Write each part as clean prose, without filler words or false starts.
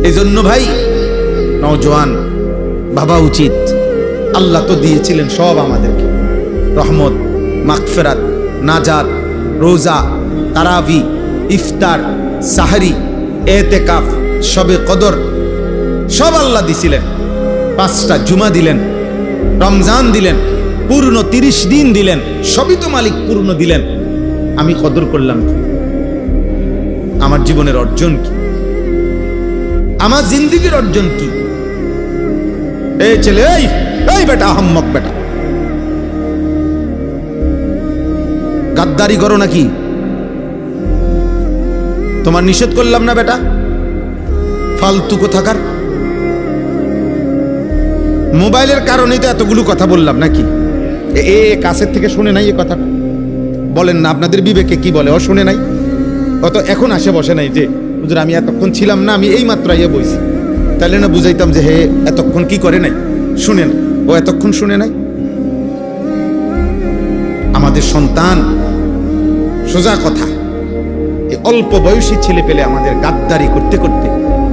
এই জন্য ভাই নওজোয়ান ভাবা উচিত, আল্লাহ তো দিয়েছিলেন সব আমাদেরকে, রহমত, মাগফিরাত, নাজাত, রোজা, তারাবি, ইফতার, সাহরি, এতেকাফ, শবে কদর, সব আল্লাহ দিছিলেন। 5টা জুমা দিলেন, রমজান দিলেন, পূর্ণ 30 দিন দিলেন, সবই তো মালিক পূর্ণ দিলেন। আমি কদর করলাম কি? আমার জীবনের অর্জন কি? আমার জিন্দেগির অর্জন কি? এই ছেলে, এই বেটা, আহম্মক বেটা, গাদ্দারি করো নাকি? তোমার নিষেধ করলাম না বেটা? ফালতু কোথাকার। মোবাইলের কারণেই তো এতগুলো কথা বললাম নাকি? কাছের থেকে শুনে নাই এ কথাটা? বলেন না, আপনাদের বিবেকে কি বলে? ও শুনে নাই, অত এখন আসে বসে নাই যে হুজুর আমি এতক্ষণ ছিলাম না, আমি এই মাত্র আইয়া বইছি। তাহলে না বুঝাইতাম যে হে এতক্ষণ কি করে নাই, শুনে না। ও এতক্ষণ শুনে নাই। আমাদের সন্তান, সোজা কথা, এই অল্প বয়সী ছেলে পেলে আমাদের গাদ্দারি করতে করতে,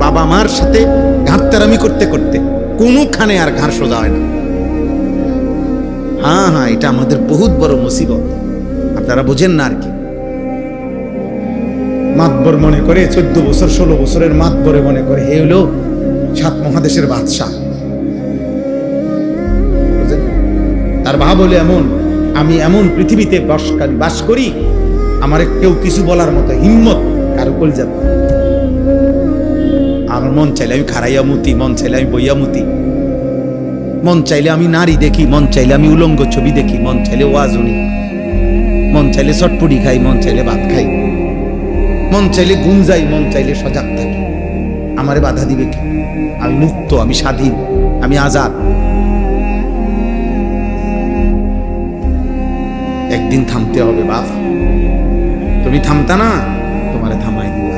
বাবা মার সাথে ঘাটতারামি করতে করতে কোনোখানে আর ঘাড় সোজা হয় না। হ্যাঁ, এটা আমাদের বহুত বড় মুসিবত। আপনারা বোঝেন না আর কি। মাতবর মনে করে, 14 বছর 16 বছরের মাতবরে মনে করে হে হলো 7 মহাদেশের বাদশা। তার ভাব হলে এমন, আমি এমন পৃথিবীতে বাস করি, আমার কেউ কিছু বলার মতো হিম্মত কারো কল যাবে। আমার মন চাইলে আমি খারাইয়া মুতি, মন চাইলে আমি বইয়া মুতি, মন চাইলে আমি নারী দেখি, মন চাইলে আমি উলঙ্গ ছবি দেখি, মন চাইলে ওয়াজ শুনি, মন চাইলে চটপুটি খাই, মন চাইলে ভাত খাই, মন চাইলে ঘুম যাই, মন চাইলে সজাগ থাকি। আমারে বাধা দিবে কি? আমি মুক্ত, আমি স্বাধীন, আমি আজাদ। একদিন থামতে হবে বাপ। তুমি থামতা না, তোমারে থামাই দিবা।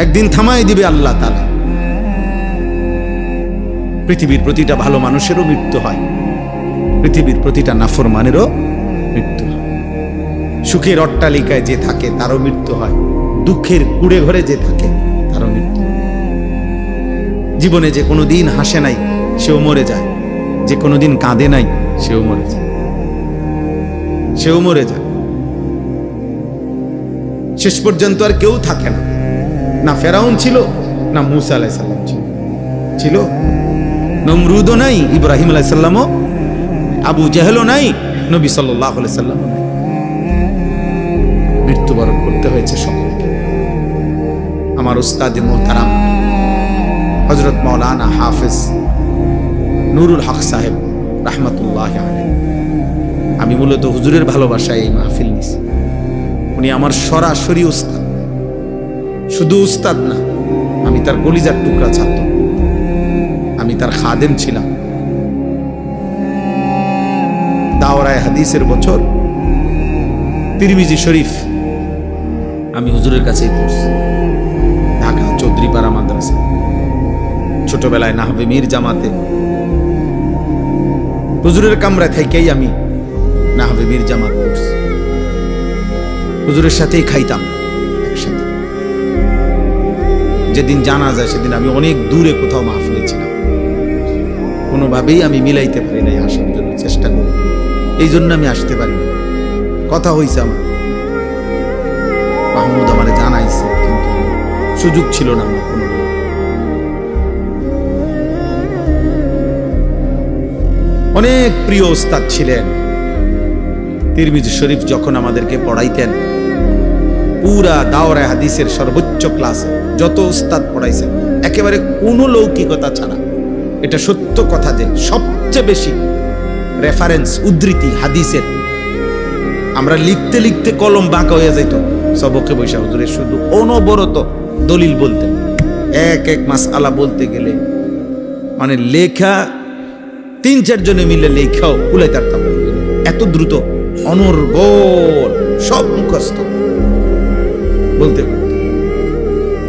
একদিন থামাই দিবে আল্লাহ তাআলা। পৃথিবীর প্রতিটা ভালো মানুষেরও মৃত্যু হয়, পৃথিবীর প্রতিটা নাফরমানেরও মৃত্যু হয়। সুখের অট্টালিকায় যে থাকে তারও মৃত্যু হয়, দুঃখের কুড়ে ঘরে যে থাকে তারও মৃত্যু হয়। জীবনে যে কোনোদিন হাসে নাই সেও মরে যায়, যে কোনোদিন কাঁদে নাই সেও মরে যায়, সেও মরে যায়। শেষ পর্যন্ত আর কেউ থাকে না। না ফেরাউন ছিল, না মূসা আলাইহিস সালাম ছিল, নমরুদও নাই, ইব্রাহিম আলাইহিস সালামও, আবু জাহেলও নাই, নবী সাল্লাল্লাহু আলাইহি সাল্লামও নাই। মৃত্যুবরণ করতে হয়েছে সকলকে। আমার উস্তাদ মুহতারাম হযরত মাওলানা হাফেজ নুরুল হক সাহেব রাহমাতুল্লাহি আলাইহি, আমি মূলত হুজুরের ভালোবাসায় এই মাহফিল নিছি। উনি আমার সরাসরি উস্তাদ, শুধু উস্তাদ না, আমি তার কলিজার টুকরা ছাত্র, আমি তার খাদেম ছিলাম। দাওরায়ে হাদিসের বছর তিরমিজি শরীফ আমি হুজুরের কাছেই পড়ছি, ঢাকা চৌধুরীপাড়া মাদ্রাসা। ছোটবেলায় নাহবে মীর জামাতে হুজুরের কামরায় থেকেই আমি নাহবে মীর জামাত পড়ছি। হুজুরের সাথেই খাইতাম একসাথে। যেদিন জানা যায় সেদিন আমি অনেক দূরে কোথাও মাহফিলে ছিলাম, কোনোভাবেই আমি মিলাইতে পারি নাই, আসার জন্য চেষ্টা করি, এই জন্য আমি আসতে পারি না। কথা হয়েছে আমার, মাহমুদ আমারে জানাইছে, কিন্তু সুযোগ ছিল না আমার কোনো। অনেক প্রিয় উস্তাদ ছিলেন। তিরমিজি শরীফ যখন আমাদেরকে পড়াইতেন, পুরা দাওরায়ে হাদিসের সর্বোচ্চ ক্লাসে যত উস্তাদ পড়াইছেন, একেবারে কোনো লৌকিকতা ছাড়া, এটা সত্য কথা যে সবচেয়ে বেশি রেফারেন্স, উদ্ধৃতি হাদিসের, আমরা লিখতে লিখতে কলম বাঁকা হয়ে যাইত সবকে বৈশা হুজুরের, শুধু অনবরত দলিল বলতেন। এক এক মাসআলা বলতে গেলে মানে লেখা 3-4 জনে মিলে লেখাও কুলাইতে পারতাম, এত দ্রুত, অনর্গল, সব মুখস্থ বলতে পারতাম।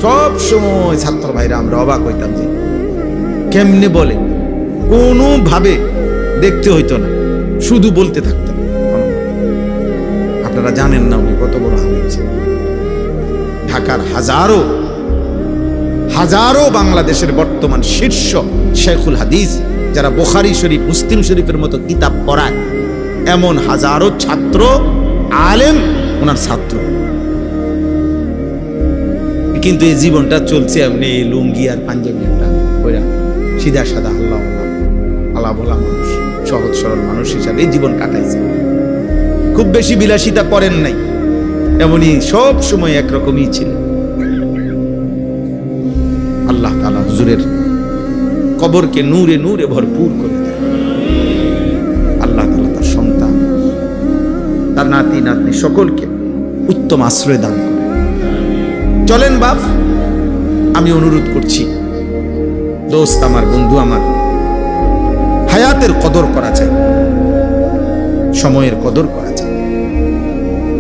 সব সময় ছাত্র ভাইরা আমরা অবাক হইতাম যে কেমনে বলে, কোনোভাবে দেখতে হইতো না, শুধু বলতে থাকতাম। আপনারা জানেন না উনি কত বড় আলেম ছিলেন। ঢাকার হাজারো বাংলাদেশের বর্তমান শীর্ষ শেখুল হাদিস, যারা বুখারী শরীফ, মুসলিম শরীফের মতো কিতাব পড়ায়, এমন হাজারো ছাত্র, আলেম ওনার ছাত্র। কিন্তু এই জীবনটা চলছে এমনি লুঙ্গি আর পাঞ্জাবি একটা কইরা, সিধা সাদা আল্লাহ বলা মানুষ, সহজ সরল মানুষ হিসাবে এই জীবন কাটাইছে। খুব বেশি বিলাসিতা করেন নাই, এমনই সব সময় একরকমই ছিল। আল্লাহ তাআলা হুজুরের কবরকে নূরে নূরে ভরপুর করে দেয়। আল্লাহ তাআলা তার সন্তান, তার নাতি নাতনি সকলকে উত্তম আশ্রয় দান করে। চলেন বাপ, আমি অনুরোধ করছি, দোস্ত আমার, বন্ধু আমার, হায়াতের কদর করা চাই, সময়ের কদর করা চাই,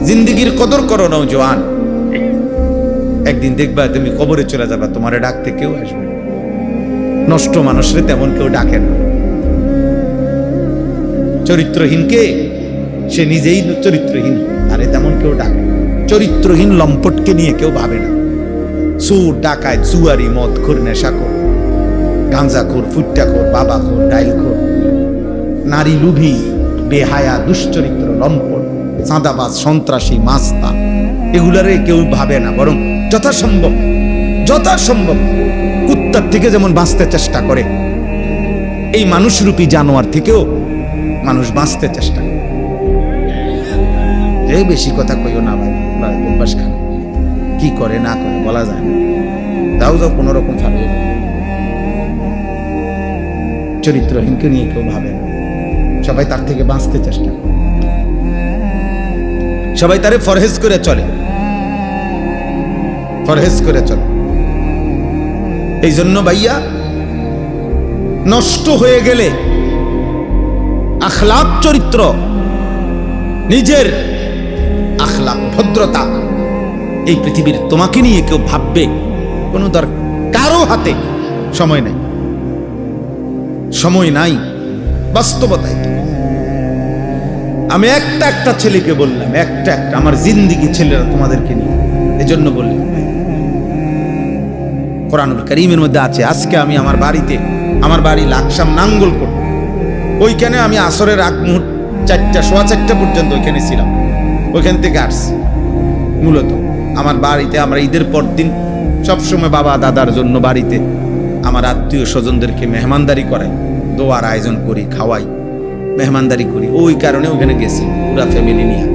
জিন্দিগির কদর করো নওজোয়ান। একদিন দেখবা তুমি কবরে চলে যাবা, তোমারে ডাকতে কেউ আসবে না। নষ্ট মানুষরে তেমন কেউ ডাকে না। চরিত্রহীনকে সে নিজেই চরিত্রহীন, আরে তেমন কেউ ডাকে। চরিত্রহীন লম্পটকে নিয়ে কেউ ভাবে না। চোর, ডাকাত, জুয়ারি, মদখোর, নেশাখোর, গাঁজাখোর, ফুট্টাখোর, বাবাখোর, ডাইলখোর, নারী লুভী, বেহায়া, দুশ্চরিত্র, লম্পট, চাঁদাবাজ, সন্ত্রাসী, মাস্তা, এগুলারে কেউ ভাবে না। বরং যথাসম্ভব কুত্তার থেকে যেমন বাঁচতে চেষ্টা করে, এই মানুষরূপী জানোয়ার থেকেও মানুষ বাঁচতে চেষ্টা করে। বেশি কথা কইও না ভাই, অভ্যাস খারাপ। কি করে না করে বলা যায় না। যাও কোন রকম ফারবে। চরিত্রহীনকে নিয়ে কেউ ভাবে না, সবাই তার থেকে বাঁচতে চেষ্টা করে, সবাই তারে ফরহেজ করে চলে। এই জন্য ভাইয়া, নষ্ট হয়ে গেলে আখলাক, চরিত্র, নিজের আখলাক, ভদ্রতা, এই পৃথিবীর তোমাকে নিয়ে কেউ ভাববে কোনো দরকার, কারো হাতে সময় নাই। বাস্তবতায় আমি একটা ছেলেকে বললাম, একটা আমার জিন্দিগি ছেলেরা তোমাদেরকে নিয়ে, এজন্য বললাম কোরআনুল কারীমের মধ্যে আছে। আজকে আমি আমার বাড়ি লাকসাম নাঙ্গলকোট, ওইখানে আমি আসরের আগ মুহূর্ত 4টা পর্যন্ত ওইখানে ছিলাম। ওইখান থেকে আসছি মূলত আমার বাড়িতে। আমরা ঈদের পর দিন সবসময় বাবা দাদার জন্য বাড়িতে আমার আত্মীয় স্বজনদেরকে মেহমানদারি করাই, দোয়ার আয়োজন করি, খাওয়াই, মেহমানদারি করি। ওই কারণে ওখানে গেছি পুরা ফ্যামিলি নিয়ে।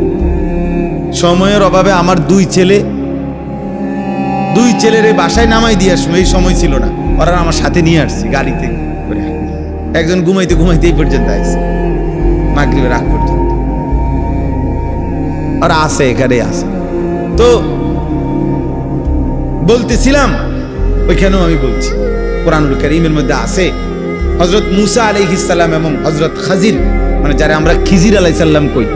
সময়ের অভাবে আমার দুই ছেলের বাসায় নামাই দিয়ে আসবো, এই সময় ছিল না। ওরা আমার সাথে নিয়ে আসছি গাড়িতে করে। একজন ঘুমাইতে এই পর্যন্ত আসছে, মাগরিবের আগ পর্যন্ত ওরা আছে, এখানে আছে। তো বলতেছিলাম, ওইখানেও আমি বলছি কোরআনুল কারীমের মধ্যে আছে হযরত মুসা আলাইহিস সালাম এবং হযরত খাজির, মানে যারা আমরা খিজির আলাইহিস সালাম কই,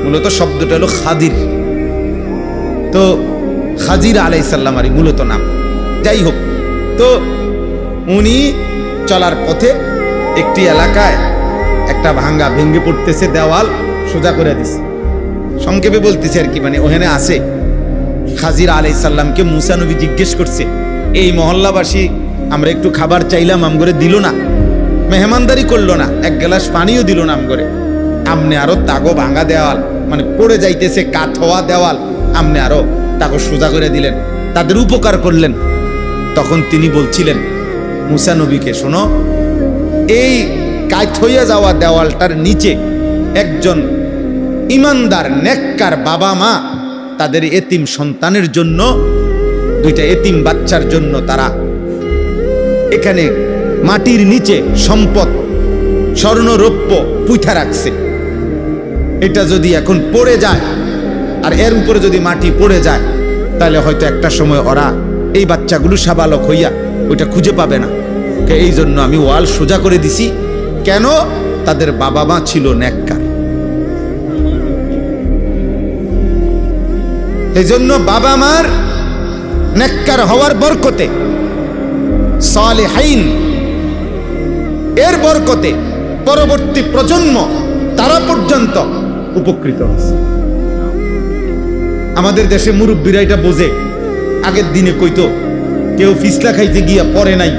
মূলত শব্দটা হলো খাদির। তো খাজির আলাইহিস সালামেরই মূলত নাম। যাই হোক, তো উনি চলার পথে একটি এলাকায় একটা ভেঙে পড়তেছে, দেওয়াল সোজা করে দিছে। সংক্ষেপে বলতেছে আর কি, মানে ওখানে আছে খাজির আলাইহিস সালামকে মুসা নবী জিজ্ঞেস করছে, এই মহল্লাবাসী আমরা একটু খাবার চাইলাম, আমগরে দিল না, মেহমানদারি করলো না, এক গ্লাস পানিও দিল না আমগরে। আমনে আরো তাগো ভাঙা দেওয়াল, মানে পড়ে যাইতেছে কাঠ হওয়া দেওয়াল, আমনে আরো তাগো সোজা করে দিলেন, তাদের উপকার করলেন। তখন তিনি বলছিলেন মুসা নবীকে, শোনো, এই কাঠ হইয়া যাওয়া দেওয়ালটার নিচে একজন ইমানদার নেককার বাবা মা তাদের এতিম সন্তানের জন্য, দুইটা এতিম বাচ্চার জন্য তারা এখানে মাটির নিচে সম্পদ স্বর্ণ রৌপ্য পুঁথা রাখছে। এটা যদি এখন পড়ে যায় আর এর উপরে যদি মাটি পড়ে যায়, তাহলে হয়তো একটা সময় ওরা, এই বাচ্চাগুলো সাবালক হইয়া ওইটা খুঁজে পাবে না। এই জন্য আমি ওয়াল সোজা করে দিছি। কেন? তাদের বাবা মা ছিল নেককার। এই জন্য বাবা মার নেককার হওয়ার বরকতে, সালেহাইন এর বরকতে পরবর্তী প্রজন্ম তারা পর্যন্ত উপকৃত হচ্ছে। আমাদের দেশে মুরব্বীরা এটা বোঝে, আগের দিনে কইতো কেউ ফিসলা খাইতে গিয়া পড়ে নাই,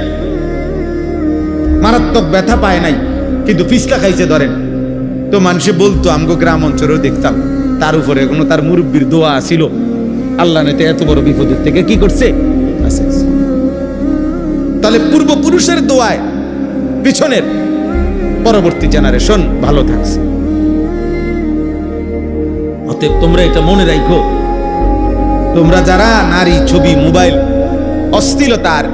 মারাত্মক ব্যথা পায় নাই, কিন্তু ফিসলা খাইছে ধরেন, তো মানুষে বলতো, আমগো গ্রাম অঞ্চলেও দেখতাম, তার উপরে কোনো তার মুরব্বীর দোয়া ছিল, আল্লাহ নেতে এত বড় বিপদের থেকে কি করছে। তাহলে পূর্বপুরুষের দোয়ায় পিছনের পরবর্তী জেনারেশন ভালো থাকছে। অতএব তোমরা এটা মনে রাখো, তোমরা যারা নারী, ছবি, মোবাইল, অশ্লীলতার,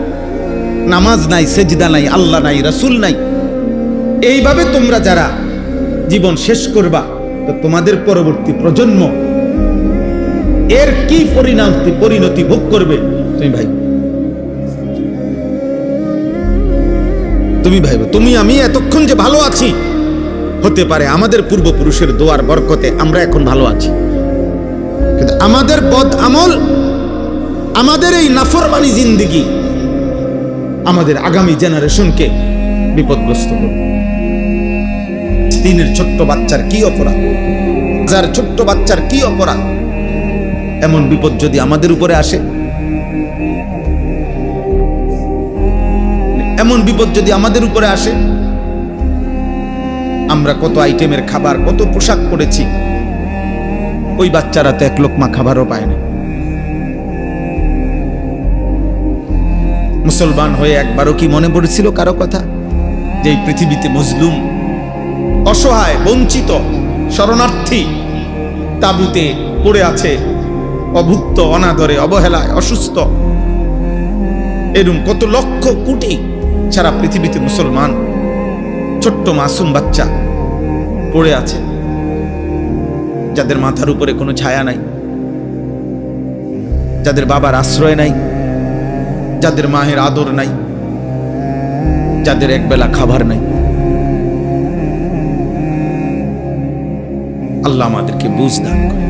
নামাজ নাই, সেজদা নাই, আল্লাহ নাই, রাসূল নাই, এইভাবে তোমরা যারা জীবন শেষ করবা, তো তোমাদের পরবর্তী প্রজন্ম এর কি পরিণতি ভোগ করবে তুমি ভাইব। তুমি আমি এতক্ষণ যে ভালো আছি, হতে পারে আমাদের পূর্বপুরুষের দোয়ার বরকতে আমরা এখন ভালো আছি, কিন্তু আমাদের বদ আমল, আমাদের এই নাফরমানি জিন্দেগি আমাদের আগামী জেনারেশনকে বিপদগ্রস্ত করবে। তিনের ছোট্ট বাচ্চার কি অপরাধ, যার ছোট্ট বাচ্চার কি অপরাধ, এমন বিপদ যদি আমাদের উপরে আসে, এমন বিপদ যদি আমাদের উপরে আসে, আমরা কত আইটেমের খাবার, কত পোশাক পরেছি, ওই বাচ্চারা তো এক লোকমা খাবারও পায় না। মুসলমান হয়ে একবারও কি মনে পড়েছিল কারো কথা, যে এই পৃথিবীতে মজলুম, অসহায়, বঞ্চিত, শরণার্থী তাঁবুতে পড়ে আছে, অভুক্ত, অনাদরে, অবহেলায়, অসুস্থ, এরকম কত লক্ষ কোটি সারা পৃথিবীতে মুসলমান ছোট্ট মাসুম বাচ্চা পড়ে আছে, যাদের মাথার উপরে কোনো ছায়া নাই, যাদের বাবার আশ্রয় নাই, যাদের মায়ের আদর নাই, যাদের একবেলা খাবার নাই। আল্লাহ আমাদেরকে বুঝ দান করে।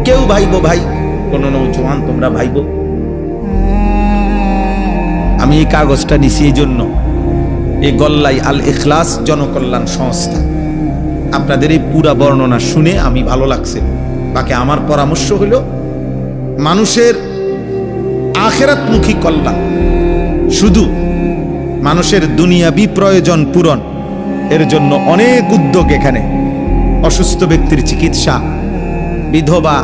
কেউ ভাইবো ভাই, কোন নৌজওয়ান তোমরা ভাইবো, আমি এই কাগজটা নিছি এই জন্য, এই গল্লাই আল ইখলাস জনকল্যাণ সংস্থা, আপনাদের এই পুরা বর্ণনা শুনে আমি ভালো লাগছে। বাকি আমার পরামর্শ হলো, মানুষের আখিরাতমুখী কল্যাণ, শুধু মানুষের দুনিয়াবি প্রয়োজন পূরণ, এর জন্য অনেক উদ্যোগ এখানে। অসুস্থ ব্যক্তির চিকিৎসা, বিধবা,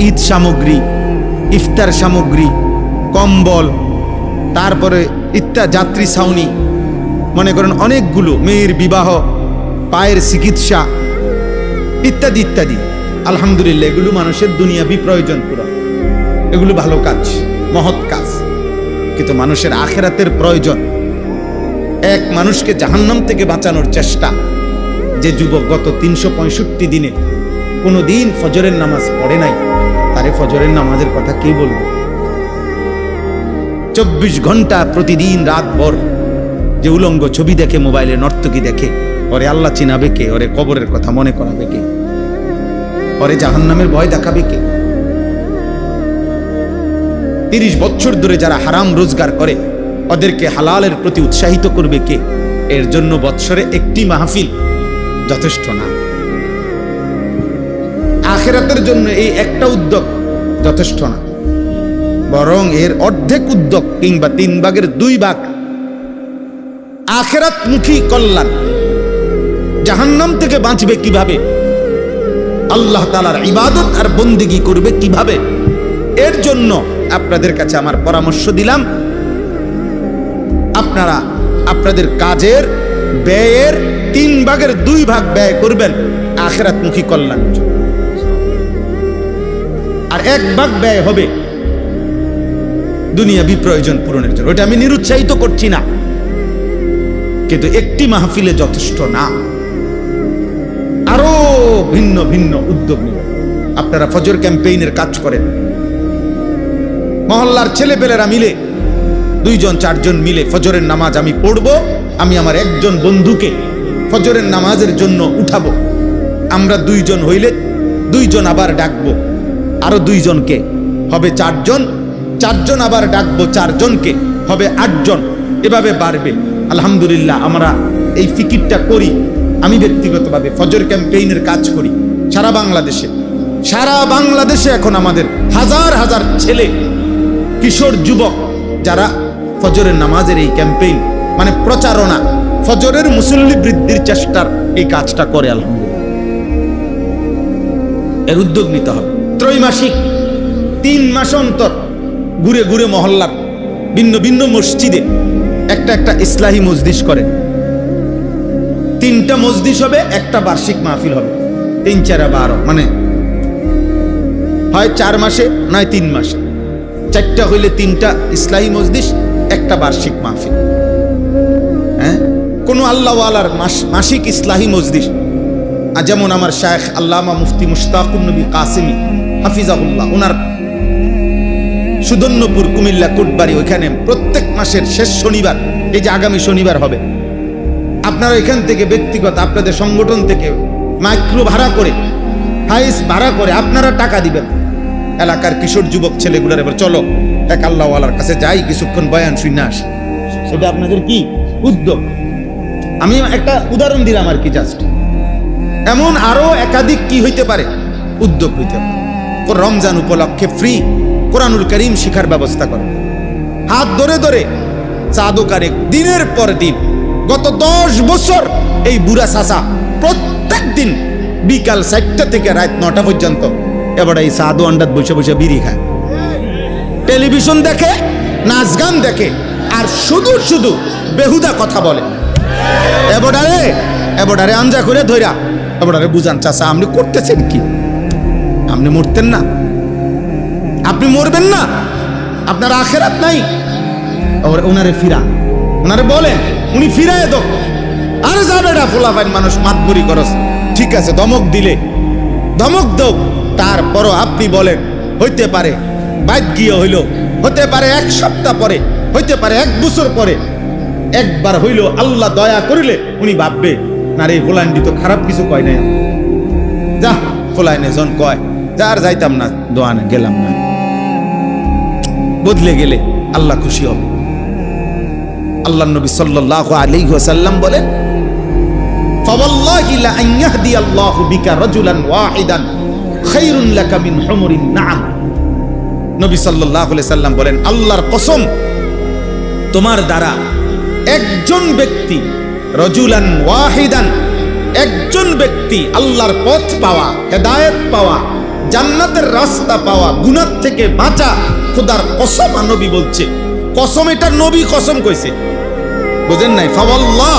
ঈদ সামগ্রী, ইফতার সামগ্রী, কম্বল, তারপরে যাত্রী ছাউনি, মনে করেন অনেকগুলো, মেয়ের বিবাহ, পায়ের চিকিৎসা, ইত্যাদি ইত্যাদি। আলহামদুলিল্লাহ, এগুলো মানুষের দুনিয়াবি প্রয়োজন পূরণ, এগুলো ভালো কাজ, মহৎ কাজ। কিন্তু মানুষের আখিরাতের প্রয়োজন, এক মানুষকে জাহান্নাম থেকে বাঁচানোর চেষ্টা। যে যুবক গত 365 দিনে কোনো দিন ফজরের নামাজ পড়ে নাই, তারে ফজরের নামাজের কথা কে বলবে? 24 ঘন্টা প্রতিদিন রাত ভর যে উলঙ্গ ছবি দেখে, মোবাইলে নর্তকী দেখে, ওরে আল্লাহ চিনাবে কে? ওরে কবরের কথা মনে করাবে কে? ওরে জাহান্নামের ভয় দেখাবে কে? 30 বছর ধরে যারা হারাম রোজগার করে, ওদেরকে হালালের প্রতি উৎসাহিত করবে কে? এর জন্য বৎসরে একটি মাহফিল যথেষ্ট না। আখিরাতের জন্য এই একটা উদ্যোগ যথেষ্ট না, বরং এর অর্ধেক উদ্যোগ কিংবা 3 ভাগের 2 ভাগ আখিরাতমুখী কল্যাণ। জাহান্নাম থেকে বাঁচবে কিভাবে, আল্লাহ তাআলার ইবাদত আর বন্দেগী করবে কিভাবে, এর জন্য আপনাদের কাছে আমার পরামর্শ দিলাম, আপনারা আপনাদের কাজের ব্যয়ের 3 ভাগের 2 ভাগ ব্যয় করবেন আখিরাতমুখী কল্যাণের জন্য, আর 1 ভাগ ব্যয় হবে দুনিয়াবি প্রয়োজন পূরণের জন্য। ওটা আমি নিরুৎসাহিত করছি না, কিন্তু একটি মাহফিলে যথেষ্ট না, আরো ভিন্ন ভিন্ন উদ্যোগ নেবেন। আপনারা ফজর ক্যাম্পেইনের কাজ করেন, মহল্লার ছেলেপেলেরা মিলে 2 জন 4 জন মিলে ফজরের নামাজ আমি পড়বো, আমি আমার একজন বন্ধুকে ফজরের নামাজের জন্য উঠাবো, আমরা 2 জন হইলে 2 জন আবার ডাকবো, আরো 2 জনকে, হবে 4 জন, 4 জন আবার ডাকবো 4 জনকে, হবে 8 জন, এভাবে বাড়বে। আলহামদুলিল্লাহ, আমরা এই ফিকিরটা করি। আমি ব্যক্তিগতভাবে ফজর ক্যাম্পেইনের কাজ করি সারা বাংলাদেশে, সারা বাংলাদেশে এখন আমাদের হাজার হাজার ছেলে, কিশোর, যুবক যারা ফজরের নামাজের এই ক্যাম্পেইন মানে প্রচারণা, ফজরের মুসল্লি বৃদ্ধির চেষ্টার এই কাজটা করে। আলহামদুলিল্লাহ, এর উদ্যোগ নিতে হবে। ত্রৈমাসিক 3 মাস অন্তর ঘুরে ঘুরে মহল্লার ভিন্ন ভিন্ন মসজিদে একটা একটা ইসলাহি মজলিস করে। 3টা মজলিস হবে, একটা বার্ষিক মাহফিল হবে। 3, 4, 12 মানে হয় 4 মাসে নয় 3 মাসে, 4টা হইলে 3টা ইসলাহি মজলিস, একটা বার্ষিক মাহফিল। হ্যাঁ, কোন আল্লাহওয়ালার মাসিক ইসলাহি মজলিস, আর যেমন আমার শায়েখ আল্লামা মুফতি মুশতাকুন নবী কাসেমি হাফিজাহুল্লাহ, ওনার সুদন্যপুর কুমিল্লা কোটবাড়ি, ওইখানে প্রত্যেক মাসের শেষ শনিবার, এই যে আগামী শনিবার হবে, আপনারা এখান থেকে ব্যক্তিগত আপনাদের সংগঠন থেকে মাইক্রো ভাড়া করে, হাইস ভাড়া করে আপনারা টাকা দিবেন। এলাকার কিশোর যুবক ছেলেগুলোর এবার চলো এক আল্লাহওয়ালার কাছে যাই, কিছুক্ষণ বয়ান শুনে আসি। সেটা আপনাদের কি উদ্যোগ? আমি একটা উদাহরণ দিলাম আর কি, জাস্ট। এমন আরো একাধিক কি হইতে পারে, উদ্যোগ হইতে পারে। রমজান উপলক্ষে ফ্রি কোরআনুল কারীম শিখার ব্যবস্থা করে, হাত ধরে ধরে চাদকারে দিনের পর দিন গত 10 বছর এই বুড়া চাচা প্রত্যেক দিন বিকাল 4টা থেকে রাত 9টা পর্যন্ত এবার এই সাদু আন্ডাত বসে বসে বিড়ি খায়, টেলিভিশন দেখে, নাচ গান দেখে, আর শুধু শুধু বেহুদা কথা বলে। এবারে আঞ্জা করে ধইরা এবারে বুঝান, চাচা আপনি করতেছেন কি? আপনি মরতেন না? আপনি মরবেন না? আপনার আখেরাত নাই? ওনারে ফিরা, ওনারে বলেন, উনি ফিরায় দো। আরে যাবে না, ফোলাফাইন মানুষ মাতবুরি করস, ঠিক আছে, ধমক দিলে ধমক দাও, তারপরও আপনি বলেন, হইতে পারে বাইক গিয়ে হইল, হতে পারে 1 সপ্তাহ পরে, হইতে পারে 1 বছর পরে, একবার হইল আল্লাহ দয়া করিলে উনি ভাববে, না রে ফোলাইন্ডি তো খারাপ কিছু কয় নাই, যা ফোলাইনে জন কয় যা, আর যাইতাম না দোয়ানে, গেলাম না। বদলে গেলে আল্লাহ খুশি হবে। আল্লাহ নবী সাল্লাল্লাহু আলাইহি ওয়াসাল্লাম বলেন, ফাওয়াল্লাহি লা আন ইয়াহদিয়াল্লাহু বিকা রাজুলান ওয়াহিদান খায়রুন লাকা মিন হুমুরিন নাম। নবী সাল্লাল্লাহু আলাইহি সাল্লাম বলেন, আল্লাহর কসম, তোমার দ্বারা একজন ব্যক্তি, রাজুলান ওয়াহিদান, একজন ব্যক্তি আল্লাহর পথ পাওয়া, হেদায়েত পাওয়া, জান্নাতের রাস্তা পাওয়া, গুনাহ থেকে বাঁচা, খোদার কসম। নবী বলছে, কসম, এটা নবী কসম কইছে, বুঝেন নাই? ফাওয়াল্লাহ,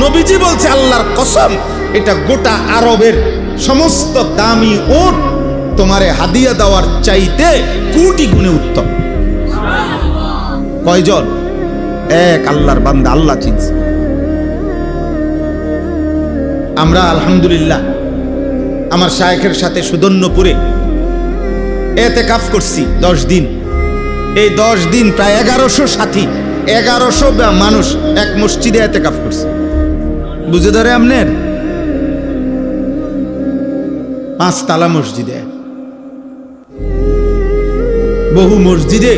নবীজি বলছে আল্লাহর কসম, এটা গোটা আরবের সমস্ত দামি উট তোমারে হাদিয়া দেওয়ার চাইতে কোটি গুণে উত্তম। কয়জন? এক আল্লাহর বান্দা, আল্লাহ চিনছে। আমরা আলহামদুলিল্লাহ আমার শায়েখের সাথে সুদন্যপুরে এতেকাফ করছি 10 দিন। এই 10 দিন প্রায় 1100 সাথী, 1100 মানুষ এক মসজিদে এতেকাফ করছে। বুঝে ধরে আপনার 5 তালা মসজিদে, বহু মসজিদে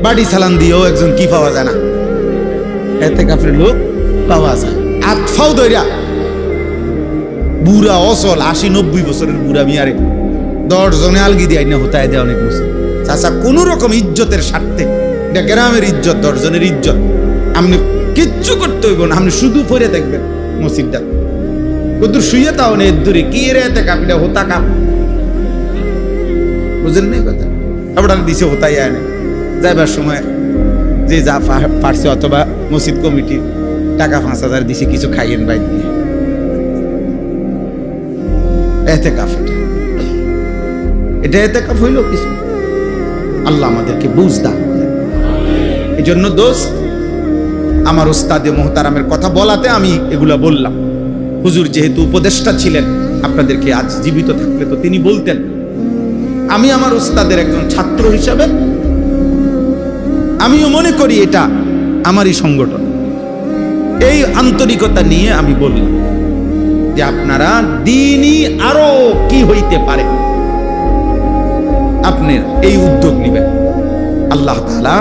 বাড়ি সালান দিয়েও একজন কি পাওয়া যায় না, এতেকাফের লোক পাওয়া যায়। আতফাও দইরা বুড়া অসল 80-90 বছরের বুড়া মিয়ারে 10 জনে আলগি দিয়ে না হতায় দেয় অনেক মুসলিম চাচা, কোন রকম ইজ্জতের স্বার্থে, এটা গ্রামের ইজ্জত, 10 জনের ইজ্জত, আপনি কিচ্ছু করতে হইব না, আপনি শুধু পড়ে দেখবেন মসজিদটা কদূর শুয়ে তাও নেই দূরে কি এর এতে কাপিটা হতা কাপ, বুঝেন নাই কথা? আপনারা দিছে হতাই আনে যাইবার সময় যে যা পারছে, অথবা মসজিদ কমিটির টাকা 5000 দিছে, কিছু খাইয়েন বাইক দিয়ে, এতেকাফ। এটা এতেকাফ হইল কিছু? আল্লাহ আমাদেরকে বুঝ দান করেন। এই জন্য দোস্ত, আমার উস্তাদে মোহতারামের কথা বলাতে আমি এগুলা বললাম। হুজুর যেহেতু উপদেষ্টা ছিলেন, আপনাদেরকে আজ জীবিত থাকলে তো তিনি বলতেন। আমি আমার উস্তাদের একজন ছাত্র হিসাবে আমিও মনে করি এটা আমারই সংগঠন। এই আন্তরিকতা নিয়ে আমি বললাম যে আপনারা দিনই আরো কি হইতে পারে, আপনার এই উদ্যোগ নেবেন। আল্লাহ তাআলা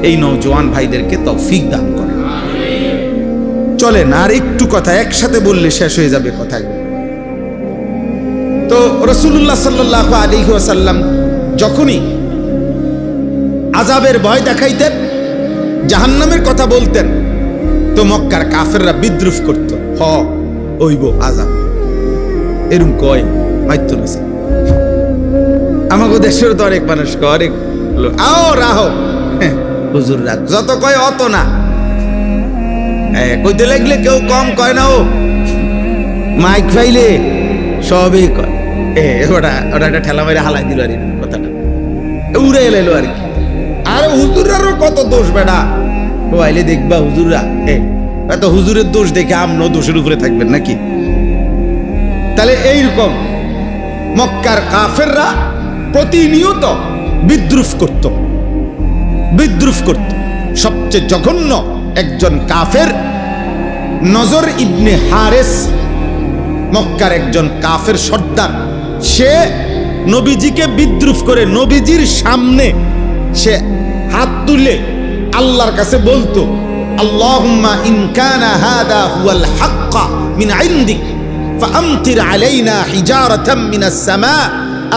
এই নওজোয়ান ভাইদেরকে তৌফিক দান করেন। চলেন আর একটু কথা একসাথে বললে শেষ হয়ে যাবে কথা। তো রাসূলুল্লাহ সাল্লাল্লাহু আলাইহি ওয়াসাল্লাম যখনই আযাবের ভয় দেখাইতেন, জাহান্নামের কথা বলতেন, তো মক্কার কাফেররা বিদ্রুপ করত, ওইব আযাব এরম কয় মাইতো না। আমাকে দেশের তো অনেক মানুষ অনেক আও রাহো হুজুররা যত কয় অত না, কইতে লাগলে কেউ কম কয় না, ও মাইক ফাইলে সবই কয়। ওটা একটা ঠেলা মেরে হালাই দিল আর কথাটা উড়ে এলো আর কি। আর হুজুরারও কত দোষ বেড়া, ও আইলে দেখবা হুজুররা এত হুজুরের দোষ দেখে আমনো দোষের উপরে থাকবেন নাকি? তাহলে এইরকম মক্কার কাফেররা প্রতিনিয়ত বিদ্রুপ করত। সবচেয়ে জঘন্য একজন কাফের নজর ইবনে হারেস, মক্কার একজন কাফের সর্দার, সে নবীজিকে বিদ্রুপ করে নবীজির সামনে সে হাত তুলে আল্লাহর কাছে বলতো, আল্লাহুম্মা ইন কানা হাদা হুয়াল হাক্কা মিন ইনদিক ফাআমতির আলাইনা হিজারাতাম মিনাস সামা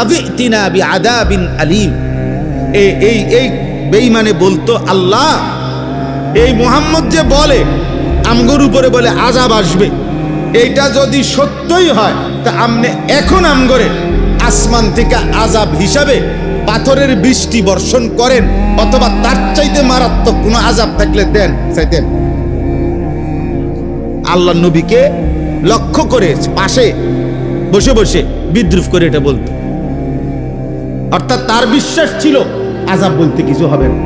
আবিতিনা বিআযাবিন আলীম। এই বেঈমানে বলতো, আল্লাহ এই মুহাম্মদ যে বলে আমগোর উপরে বলে আযাব আসবে, এইটা যদি সত্যই হয় তা আমনে এখন আমগরে আসমান থেকে আযাব হিসাবে পাথরের বৃষ্টি বর্ষণ করেন, অথবা তার চাইতে মারাত্মক কোনো আযাব থাকলে দেন চাইতেন। আল্লাহ নবীকে লক্ষ্য করে পাশে বসে বসে বিদ্রুপ করে এটা বলতো, অর্থাৎ তার বিশ্বাস ছিল আযাব বলতে কিছু হবে না।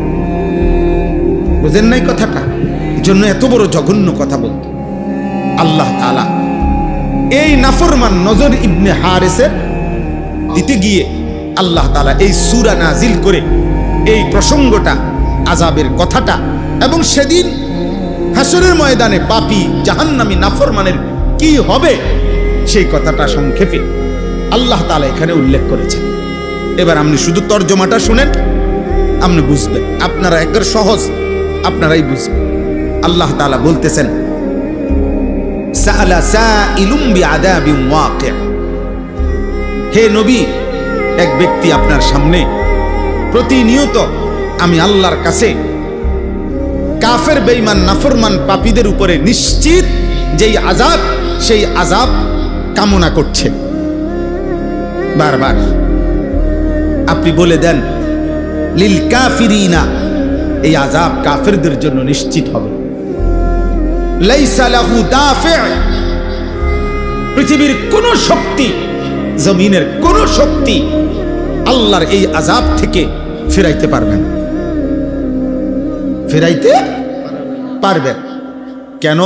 বুঝেন নাই কথাটা? এই জন্য এত বড় জঘন্য কথা বলতো। আল্লাহ তাআলা এই নাফরমান নজর ইবনে হারেসের দিতে গিয়ে আল্লাহ তাআলা এই সূরা নাজিল করে এই প্রসঙ্গটা, আযাবের কথাটা, এবং সেদিন হাসরের ময়দানে পাপী জাহান্নামী নাফরমানের কি হবে সেই কথাটা সংক্ষেপে আল্লাহ তাআলা এখানে উল্লেখ করেছেন। এবার আপনি শুধু তর্জমাটা শুনেন, আপনি বুঝবেন। আপনারা একবার সহজ, আপনারাই বুঝবেন। আল্লাহ তাআলা বলতেছেন, সাআলা সাইলুম বিআযাবিন ওয়াকি'। হে নবী, এক ব্যক্তি আপনার সামনে প্রতিনিয়ত আমি আল্লাহর কাছে কাফের বেঈমান নাফরমান পাপীদের উপরে নিশ্চিত যেই আযাব, সেই আযাব কামনা করছে বারবার। আপনি বলে দেন, লিল কাফিরিনা, এই আযাব কাফেরদের জন্য নিশ্চিত হবে। লাইসা লাহু দাফি', পৃথিবীর কোন শক্তি, জমিনের কোন শক্তি আল্লাহর এই আযাব থেকে ফিরাইতে পারবে না, ফিরাইতে পারবে। কেন?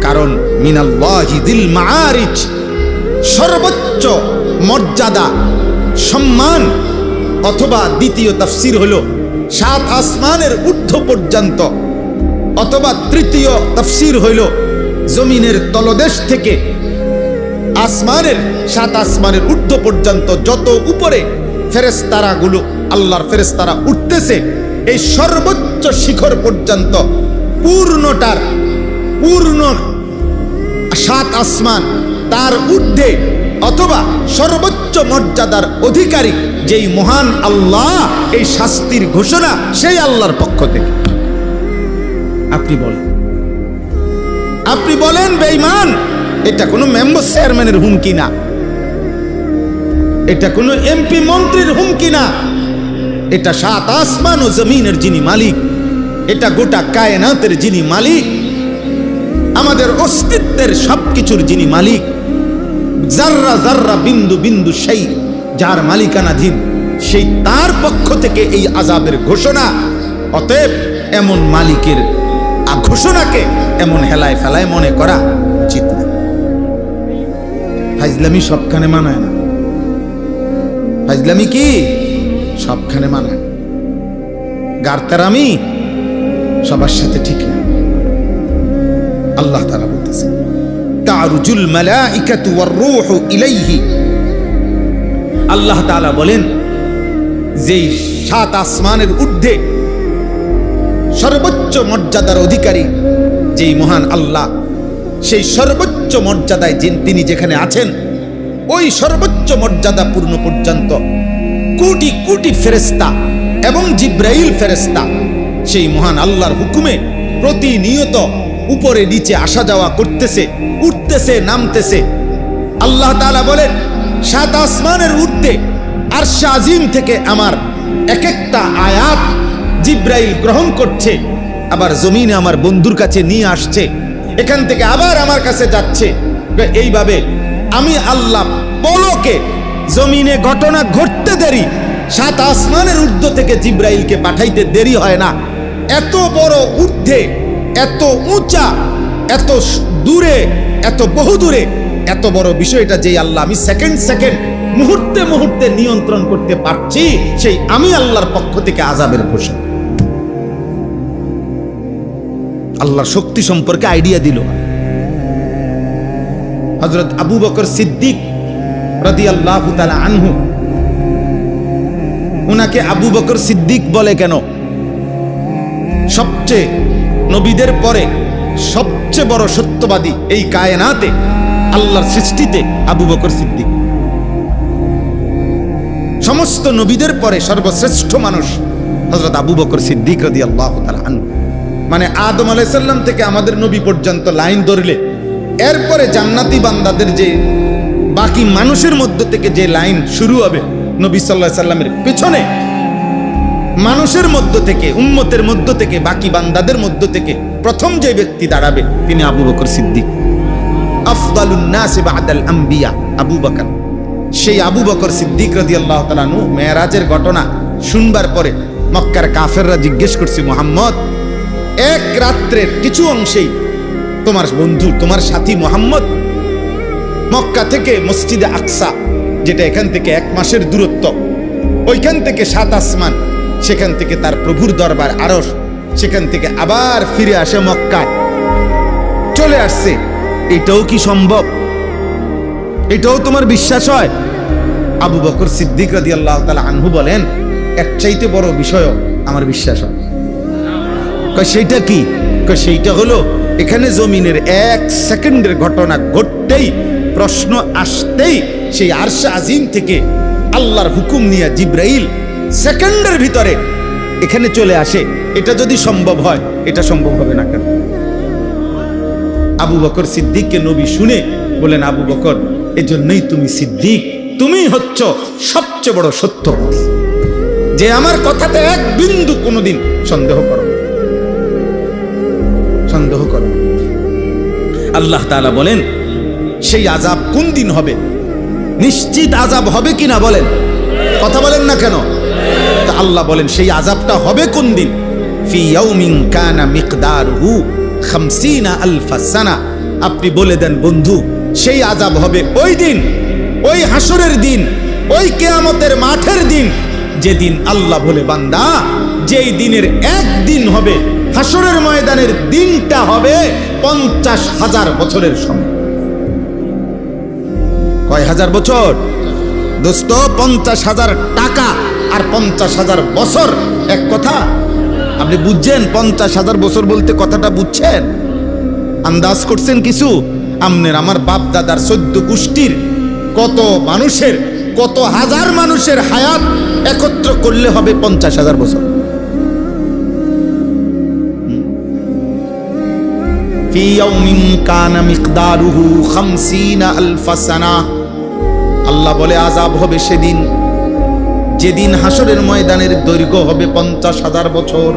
কারণ মিনাল্লাহি যিল মাআরিজ, সর্বোচ্চ মর্যাদা সম্মান, অথবা দ্বিতীয় তাফসীর হলো 7 আসমানের ঊর্ধ্ব পর্যন্ত, অথবা তৃতীয় তাফসীর হইল জমিনের তলদেশ থেকে আসমানের 7 আসমানের ঊর্ধ্ব পর্যন্ত যত উপরে ফেরেশতারাগুলো, আল্লাহর ফেরেশতারা উঠতেছে, এই সর্বোচ্চ শিখর পর্যন্ত পূর্ণটার পূর্ণ 7 আসমান, তার ঊর্ধ্বে অথবা সর্বোচ্চ মর্যাদার অধিকারী যেই মহান আল্লাহ, এই শাস্তির ঘোষণা সেই আল্লাহর পক্ষ থেকে। আপনি বলেন বেঈমান, এটা কোনো মেম্বার চেয়ারম্যানের হুমকি না, এটা কোনো এমপি মন্ত্রীর হুমকি না, এটা 7 আসমান ও জমিনের যিনি মালিক, এটা গোটা কায়নাতের যিনি মালিক, আমাদের অস্তিত্বের সবকিছুর যিনি মালিক, জাররা জাররা বিন্দু বিন্দু সেই যার মালিকানাধীন, সেই তার পক্ষ থেকে এই আযাবের ঘোষণা। অতএব এমন মালিকের ঘোষণাকে এমন হেলায় ফেলায় মনে করা উচিত না। ফাজলামি সবখানে মানায় না, ফাজলামি কি সবখানে মানায়, গারতারামি সবার সাথে ঠিক না। আল্লাহ তাআলা বলতেছেন, তারুজুল মালাইকাতু ওয়ার রূহু ইলাইহি। আল্লাহ তাআলা বলেন, যেই 7 আসমানের ঊর্ধ্বে সর্বোচ্চ মর্যাদার অধিকারী যেই মহান আল্লাহ, সেই সর্বোচ্চ মর্যাদায় তিনি যেখানে আছেন, ওই সর্বোচ্চ মর্যাদাপূর্ণ পর্যন্ত কোটি কোটি ফেরেশতা এবং জিব্রাইল ফেরেশতা সেই মহান আল্লাহর হুকুমে প্রতিনিয়ত উপরে নিচে আসা যাওয়া করতেছে, উঠতেছে, নামতেছে। আল্লাহ তাআলা বলেন, সাত আসমানের ঊর্ধ্বে আরশে আজিম থেকে আমার এক একটা আয়াত জিব্রাইল গ্রহণ করছে, আবার জমিনে আমার বন্ধুর কাছে নিয়ে আসছে, এখান থেকে আবার আমার কাছে যাচ্ছে। এইভাবে আমি আল্লাহ পলকে জমিনে ঘটনা ঘটতে দেরি, সাত আসমানের ঊর্ধ্ব থেকে জিব্রাইলকে পাঠাইতে দেরি হয় না। এত বড় ঊর্ধ্বে, এত উঁচা, এত দূরে, এত বহু দূরে এত বড় বিষয়টা যে আল্লাহ আমি সেকেন্ড সেকেন্ড, মুহূর্তে মুহূর্তে নিয়ন্ত্রণ করতে পারছি, সেই আমি আল্লাহর পক্ষ থেকে আযাবের ঘোষণা। আল্লাহর শক্তি সম্পর্কে আইডিয়া দিল। হযরত আবু বকর সিদ্দিক রাদিয়াল্লাহু তাআলা আনহু, উনাকে আবু বকর সিদ্দিক বলে কেন? সবচেয়ে নবীদের পরে সবচেয়ে বড় সত্যবাদী এই কায়নাতে, আল্লাহর সৃষ্টিতে আবু বকর সিদ্দিক। সমস্ত নবীদের পরে সর্বশ্রেষ্ঠ মানুষ হযরত আবু বকর সিদ্দিক রাদিয়াল্লাহু তাআলা আনহু। মানে আদম আলাইহিস সালাম থেকে আমাদের নবী পর্যন্ত লাইন ধরলে এরপরে জান্নাতি বান্দাদের যে বাকি মানুষের মধ্য থেকে যে লাইন শুরু হবে, নবী সাল্লাল্লাহু আলাইহি সাল্লামের পেছনে মানুষের মধ্য থেকে, উম্মতের মধ্য থেকে, বাকি বান্দাদের মধ্য থেকে প্রথম যে ব্যক্তি দাঁড়াবে তিনি আবু বকর সিদ্দিক। আফদালুন নাস বা'দাল আম্বিয়া আবু বকর। সেই আবু বকর সিদ্দিক রাদিয়াল্লাহু তাআলা আনহু মেরাজের ঘটনা শুনবার পরে মক্কার কাফেররা জিজ্ঞেস করছে, মুহাম্মদ, এক রাত্রের কিছু অংশেই তোমার বন্ধু, তোমার সাথী মুহাম্মদ মক্কা থেকে মসজিদে আকসা, যেটা এখান থেকে 1 মাসের দূরত্ব, ওইখান থেকে 7 আসমান, সেখান থেকে তার প্রভুর দরবার আরশ, সেখান থেকে আবার ফিরে আসে মক্কায় চলে আসছে। এটাও কি সম্ভব? এটাও তোমার বিশ্বাস হয়? আবু বকর সিদ্দিক রাদিয়াল্লাহু তাআলা আনহু বলেন, এর চাইতে বড় বিষয় আমার বিশ্বাস হয়। কয় সেইটা কি? কয় সেইটা হলো এখানে জমিনের 1 সেকেন্ডের ঘটনা ঘটতেই, প্রশ্ন আসতেই সেই আরশে আজিম থেকে আল্লাহর হুকুম নিয়ে জিব্রাইল সেকেন্ডের ভিতরে এখানে চলে আসে। এটা যদি সম্ভব হয়, এটা সম্ভব হবে না কেন? আবু বকর সিদ্দিককে নবী শুনে বলেন, আবু বকর, এজন্যই তুমি সিদ্দিক, তুমি হচ্ছ সবচেয়ে বড় সত্যবাদী, যে আমার কথাতে এক বিন্দু কোনোদিন সন্দেহ করো, সন্দেহ করো। আল্লাহ তাআলা বলেন, সেই আযাব কোন দিন হবে? নিশ্চিত আযাব হবে কিনা বলেন? কথা বলেন না কেন? তা আল্লাহ বলেন সেই আযাবটা হবে কোন দিন? ফি ইয়াউমিন কানা মিকদারুহু 50 আলফ সানা। আপনি বলে দেন বন্ধু, সেই আযাব হবে ওই দিন, ওই হাসরের দিন, ওই কিয়ামতের মাঠের দিন, যেদিন আল্লাহ বলে, বান্দা, যেই দিনের একদিন হবে, হাসরের ময়দানের দিনটা হবে 50,000 বছরের সমান। কয় হাজার বছর দোস্ত? 50,000 টাকা আর 50,000 বছর এক কথা? আপনি বুঝছেন 50,000 বছর বলতে কথাটা বুঝছেন? আন্দাজ করছেন কিছু? আমনের আমার বাপ দাদার 14 গোষ্ঠীর কত মানুষের, কত হাজার মানুষের হায়াত একত্র করলে হবে 50,000 বছর। ফি ইয়াউমিন কানা মিকদারুহু 50 আলফ সানা। আল্লাহ বলে আযাব হবে সেদিন, যেদিন হাসরের ময়দানের দৈর্ঘ্য হবে 50,000 বছর।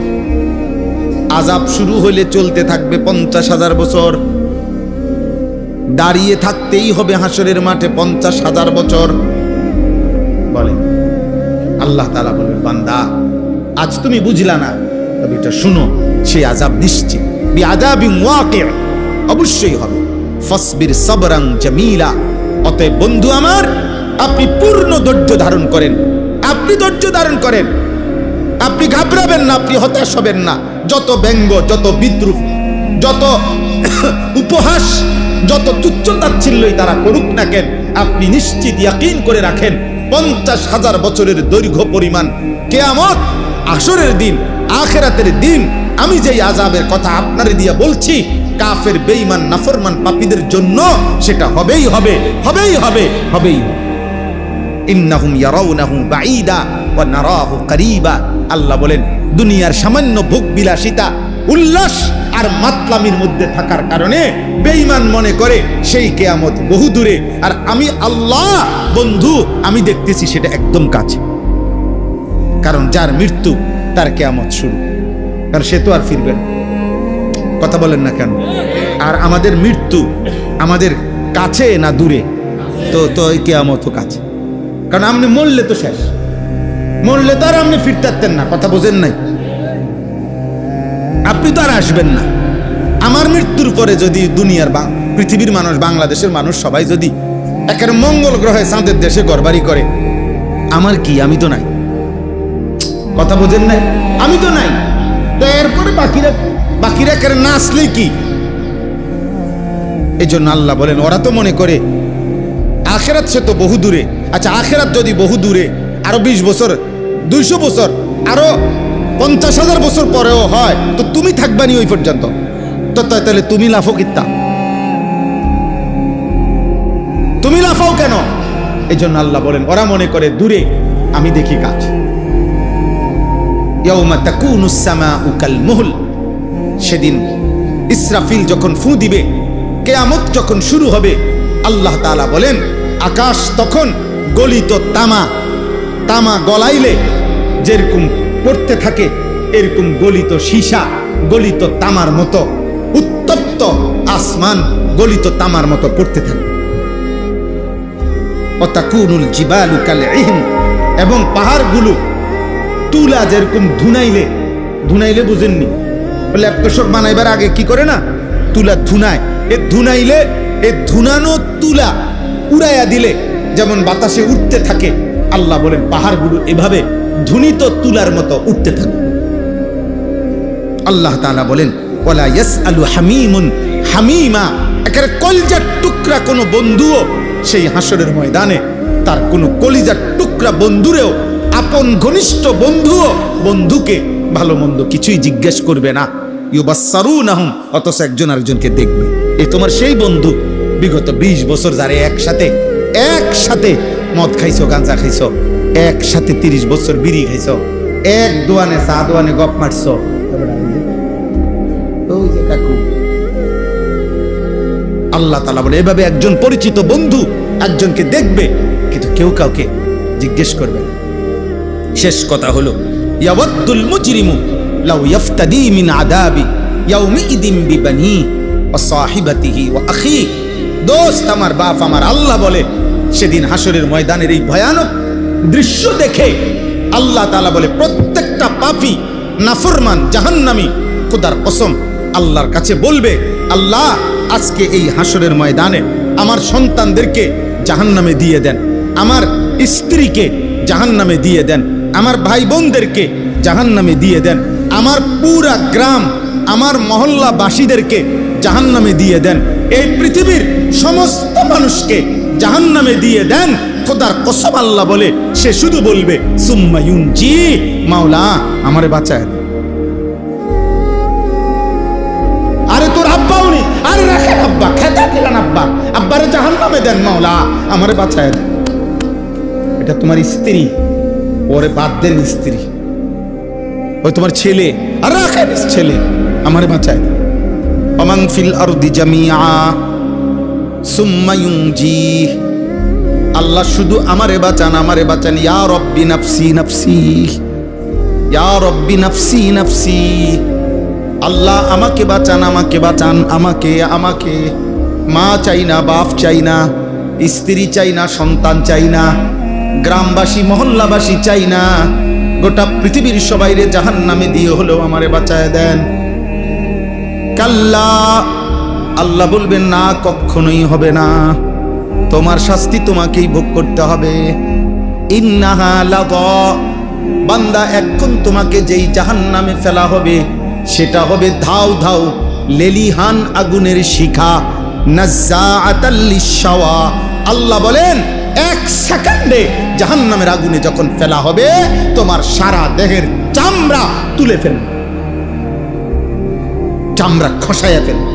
আযাব শুরু হলে চলতে থাকবে 50,000 বছর, দাঁড়িয়ে থাকতেই হবে হাসরের মাঠে 50,000 বছর। বলে আল্লাহ তাআলা বলেন, বান্দা, আজ তুমি বুঝলা না, তবে এটা শুনো, সেই আযাব নিশ্চিত, বিআযাবিন ওয়াকি', অবশ্যই হবে। ফাসবির সাবরান জামিলা। অতএব বন্ধু আমার, আপনি পূর্ণ ধৈর্য ধারণ করেন, আপনি ধৈর্য ধারণ করেন, আপনি ঘাবড়াবেন না, আপনি হতাশ হবেন না। যত ব্যঙ্গ, যত বিদ্রুপ, যত উপহাস, যত তুচ্ছতাচ্ছিল্যই তারা করুক না কেন, আপনি নিশ্চিত ইয়াকিন করে রাখেন 50,000 বছরের দৈর্ঘ্য পরিমাণ কিয়ামত, আসরের দিন, আখিরাতের দিন, আমি যেই আযাবের কথা আপনারে দিয়া বলছি, কাফের, বেঈমান, নাফরমান, পাপীদের জন্য সেটা হবেই হবে, হবেই হবে, হবেই হবে। ইন্নাহুম ইয়ারাউনাহু বাঈদা ওয়া নারাহু করিবা। আল্লাহ বলেন দুনিয়ার সামান্য ভোগ বিলাসিতা, উল্লাস আর মাতলামির মধ্যে থাকার কারণে বেঈমান মনে করে সেই কিয়ামত বহু দূরে, আর আমি আল্লাহ বন্ধু আমি দেখতেছি সেটা একদম কাছে। কারণ যার মৃত্যু তার কিয়ামত শুরু, কারণ সে তো আর ফিরবে না। কথা বলেন না কেন? আর আমাদের মৃত্যু আমাদের কাছে না দূরে? তো এই কিয়ামতও কাছে, কারণ আপনি মরলে তো শেষ, মরলে তো আর আপনি ফিরতে পারতেন না। কথা বোঝেন নাই? আপনি তো আর আসবেন না। আমার মৃত্যুর পরে যদি দুনিয়ার পৃথিবীর মানুষ, বাংলাদেশের মানুষ সবাই যদি একের মঙ্গল গ্রহে চাঁদের দেশে ঘরবাড়ি করে, আমার কি? আমি তো নাই। কথা বোঝেন নাই? আমি তো নাই। তো এরপরে বাকিরা কেন না আসলে কি? এই জন্য আল্লাহ বলেন ওরা তো মনে করে আখেরাত সে তো বহু দূরে। আচ্ছা, আখেরাত যদি বহু দূরে, আরো 20 বছর, 200 বছর, আরো 50,000 বছর পরেও হয়, তো তুমি থাকবানি ওই পর্যন্ত? তো তাহলে তুমি লাফো কিত্তা? তুমি লাফাও কেন? এই জন্য আল্লাহ বলেন ওরা মনে করে দূরে, আমি দেখি কাছে। ইয়াউমা তাকুনুস সামাউ কাল মুহল, সেদিন ইসরাফিল যখন ফু দিবে, কিয়ামত যখন শুরু হবে, আল্লাহ তাআলা বলেন আকাশ তখন গলিত তামা গলাইলে যেরকম পড়তে থাকে, এরকম গলিত সীসা, গলিত তামার মতো, উত্তপ্ত আসমান গলিত তামার মতো পড়তে থাকে। ওয়াতাকুনুল জিবালু কাল ইহন, এবং পাহাড়গুলো তুলা যেরকম ধুনাইলে বুঝেননি? বলে ল্যাপটপ বানাইবার আগে কি করে না, তুলা ধুনায়। ধুনাইলে ধুনানো তুলা উড়াইয়া দিলে যেমন বাতাসে উঠতে থাকে, আল্লাহ বলেন পাহাড়গুলো এভাবে ধুনিত তুলার মতো উঠতে থাকে। আল্লাহ তাআলা বলেন ওয়ালা ইয়াসআলু হামিমুন হামিমা, একেবারে কলিজার টুকরা কোনো বন্ধুও সেই হাসরের ময়দানে তার কোনো কলিজার টুকরা বন্ধুরেও, আপন ঘনিষ্ঠ বন্ধুও বন্ধুকে ভালো মন্দ কিছুই জিজ্ঞেস করবে না। ইউবাসসারুনাহুম, অথচ একজন আরেকজনকে দেখবে। এই তোমার সেই বন্ধু, বিগত 20 বছর যারা একসাথে মদ খাইছো, গাঁজা খাইছো, একসাথে 30 বছর বিড়ি খাইছো, এক দোয়ানে চা দোয়ানে গপ মারছো। ওই যে কাকু, আল্লাহ তাআলা বলে এভাবে একজন পরিচিত বন্ধু একজনকে দেখবে, কিন্তু কেউ কাউকে জিজ্ঞেস করবে না। শেষ কথা হলো ইয়াওয়াদ্দুল মুজরিমু লাউ ইফতাদি মিন আযাবি ইয়াউমিইদিন বিবানি ওয়া সাহিবাতিহি ওয়া আখি। দোস্ত আমার, বাপ আমার, আল্লাহ বলে সেদিন হাসরের ময়দানের এই ভয়ানক দৃশ্য দেখে আল্লাহ তাআলা বলে প্রত্যেকটা পাপী, নাফরমান, জাহান্নামী খোদার কসম আল্লাহর কাছে বলবে, আল্লাহ আজকে এই হাসরের ময়দানে আমার সন্তানদেরকে জাহান্নামে দিয়ে দেন, আমার স্ত্রীকে জাহান্নামে দিয়ে দেন, আমার ভাই বোনদেরকে জাহান্নামে দিয়ে দেন, আমার পুরা গ্রাম, আমার মহল্লাবাসীদেরকে জাহান্নামে দিয়ে দেন, এই পৃথিবীর সমস্ত মানুষকে জাহান্নামে দিয়ে দেন। খোদার কসম আল্লাহ বলে সে শুধু বলবে সুম্মা ইউনজি, মাওলা আমারে বাঁচায় দেন। আরে তোর আব্বাও নেই, আরে রাখেন আব্বা, খেতে দিলেন আব্বা, আব্বারে জাহান্নামে দেন, মাওলা আমারে বাঁচায় দেন। এটা তোমার স্ত্রী, ওরে বাদ দেন স্ত্রী, ওই তোমার ছেলে, আর রাখেন ছেলে, আমারে বাঁচায় দেন। ওমান ফিল আরদি জামিআ সুম্মা ইউনজি, আল্লাহ শুধু আমারে বাঁচান, আমারে বাঁচান। ইয়া রব্বি নাফসি নাফসি, ইয়া রব্বি নাফসি নাফসি, আল্লাহ আমাকে বাঁচান, আমাকে বাঁচান, আমাকে। মা চাই না, বাপ চাই না, স্ত্রী চাই না, সন্তান চাই না, গ্রামবাসী মহল্লাবাসী চাই না, গোটা পৃথিবীর সবাইরে জাহান্নামে দিয়ে হলেও আমারে বাঁচায় দেন। কাল্লা, আল্লাহ বলবেন না, কখনোই হবে না, তোমার শাস্তি তোমাকেই ভোগ করতে হবে। ইন্নাহা লাযা, বান্দা এখন তোমাকে যেই জাহান্নামে ফেলা হবে সেটা হবে ধাউ ধাউ লেলিহান আগুনের শিখা, নাজ্জাআতাল লিশাওয়া। আল্লাহ বলেন 1 সেকেন্ডে জাহান্নামের আগুনে যখন ফেলা হবে তোমার সারা দেহের চামড়া তুলে ফেলবে, চামড়া খসাইয়া ফেলবে।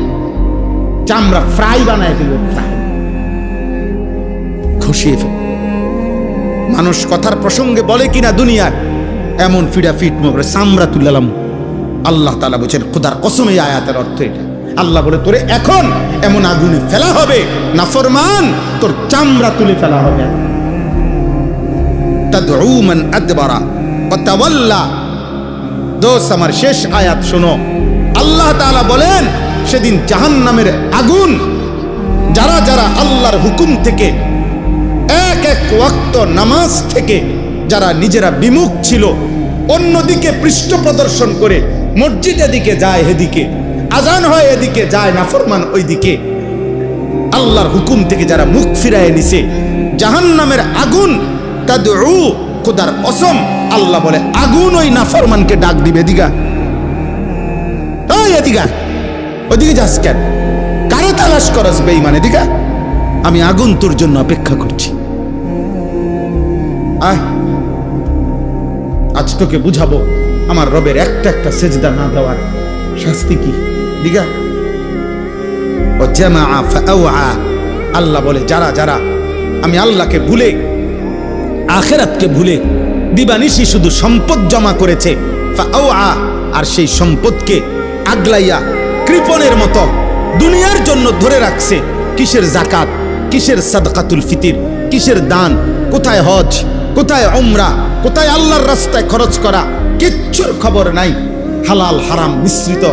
চামড়া ফ্রাই বানায় ফেলবে, ফ্রাই খসিয়ে ফেলবে। মানুষ কথার প্রসঙ্গে বলে কিনা দুনিয়ার এমন ফিডা ফিট করে চামড়া তুললাম। আল্লাহ তাআলা বলছেন, খোদার কসম এই আয়াতের অর্থ এটা। আল্লাহ বলে তোরে এখন এমন আগুনে ফেলা হবে, নাফরমান, তোর চামড়া তুলে ফেলা হবে। তাদউ মান আদবারা ওয়া তাওয়াল্লা। দোস্ত আমার, শেষ আয়াত শোনো। আল্লাহ তাআলা বলেন সেদিন জাহান্নামের আগুন যারা যারা আল্লাহর হুকুম থেকে, এক এক ওয়াক্ত নামাজ থেকে যারা নিজেরা বিমুখ ছিল, অন্যদিকে পৃষ্ঠ প্রদর্শন করে মসজিদ এদিকে যায়, এদিকে আজান হয়, এদিকে যায় নাফরমান ওইদিকে, আল্লাহর হুকুম থেকে যারা মুখ ফিরায় নিছে, জাহান্নামের আগুন তাদউ, খোদার কসম আল্লাহ বলে আগুন ওই নাফরমানকে ডাক দিবে, দিগা এদিকা ওদিকে যাস কেন, কারে তালাশ করস বেঈমান, এদিকা আমি আগুন তোর জন্য অপেক্ষা করছি। আজ তোকে বুঝাবো আমার রবের একটা একটা সেজদা না দেওয়ার শাস্তি কি। দিগা ও জামা ফাআওয়া, আল্লাহ বলে যারা যারা আমি আল্লাহকে ভুলে, আখিরাতকে ভুলে দিবানিশি শুধু সম্পদ জমা করেছে, ফাআওয়া, আর সেই সম্পদকে আগলাইয়া কৃপণের মতো দুনিয়ার জন্য ধরে রাখছে। কিসের যাকাত, কিসের সাদকাতুল ফিতির, কিসের দান, কোথায় হজ, কোথায় উমরা, কোথায় আল্লাহর রাস্তায় খরচ করা, কিচ্ছুর খবর নাই। হালাল হারাম মিশ্রিত,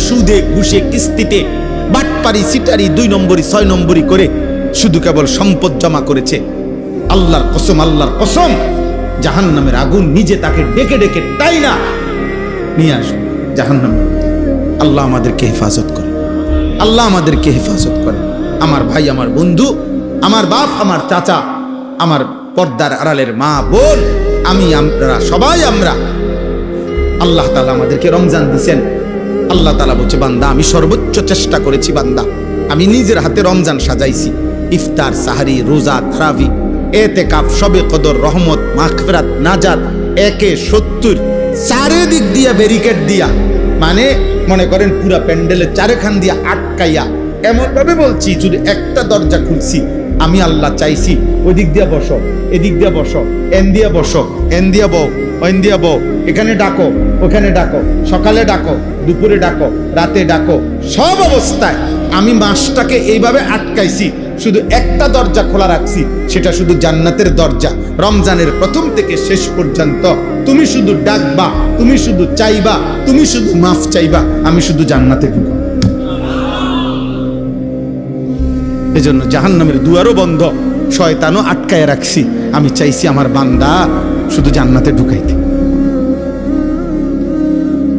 সুদে ঘুষে কিস্তিতে বাটপারি সিটারি 2 নম্বরি 6 নম্বরি করে শুধু কেবল সম্পদ জমা করেছে। আল্লাহর কসম, আল্লাহর কসম, জাহান্নামের আগুন নিজে তাকে ডেকে ডেকে তাই না নিয়ে আসবে জাহান্নামে। আল্লাহ আমাদেরকে হেফাজত করে, আল্লাহ আমাদেরকে হেফাজত করে। আমার ভাই, আমার বন্ধু, আমার বাপ, আমার চাচা, আমার পর্দার আড়ালের মা বোন, আমরা সবাই আল্লাহ তাআলা আমাদেরকে রমজান দিয়েছেন। আল্লাহ তাআলা বলছে, বান্দা আমি সর্বোচ্চ চেষ্টা করেছি, বান্দা আমি নিজের হাতে রমজান সাজাইছি। ইফতার, সাহারি, রোজা, তারাবি, এতেকাফ, শবে কদর, রহমত, মাগফিরাত, নাজাত, 1-70 চারিদিক দিয়া ব্যারিকেড দিয়া, মানে মনে করেন পুরা প্যান্ডেলের চারখান দিয়া আটকাইয়া, এমন ভাবে বলছি যদি একটা দরজা খুলছি, আমি আল্লাহ চাইছি ওই দিক দিয়া বসো, এদিক দিয়া বসো, এন দিয়া বসো, এন দিয়া বও, ওইন দিয়া বও, এখানে ডাকো, ওখানে ডাকো, সকালে ডাকো, দুপুরে ডাকো, রাতে ডাকো, সব অবস্থায় আমি মাসটাকে এইভাবে আটকাইছি। শুধু একটা দরজা খোলা রাখছি, সেটা শুধু জান্নাতের দরজা। রমজানের প্রথম থেকে শেষ পর্যন্ত তুমি শুধু ডাকবা, তুমি শুধু চাইবা, তুমি শুধু মাফ চাইবা, আমি শুধু জান্নাতে ঢুকবো। এজন্য জাহান্নামের দুয়ারও বন্ধ, শয়তানও আটকায় রাখছি। আমি চাইছি আমার বান্দা শুধু জান্নাতে ঢুকাইতে।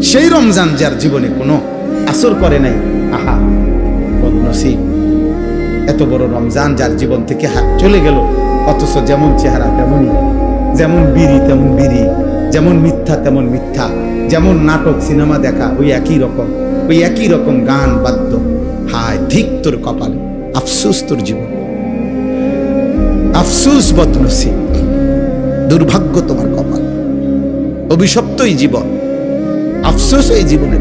সেই রমজান যার জীবনে কোনো আসর করে নাই, আহা বদনসিব। এত বড় রমজান যার জীবন থেকে চলে গেল, অথচ যেমন চেহারা তেমনই, যেমন বিড়ি তেমন বিড়ি, যেমন মিথ্যা তেমন মিথ্যা, যেমন নাটক সিনেমা দেখা ওই একই রকম, ওই একই রকম গান বাদ্য। হায় ধিক তোর কপালে, আফসোস তোর জীবন, আফসোস বদনসিব, দুর্ভাগ্য তোমার কপাল, অভিশপ্ত এই জীবন, আফসোস এই জীবনে।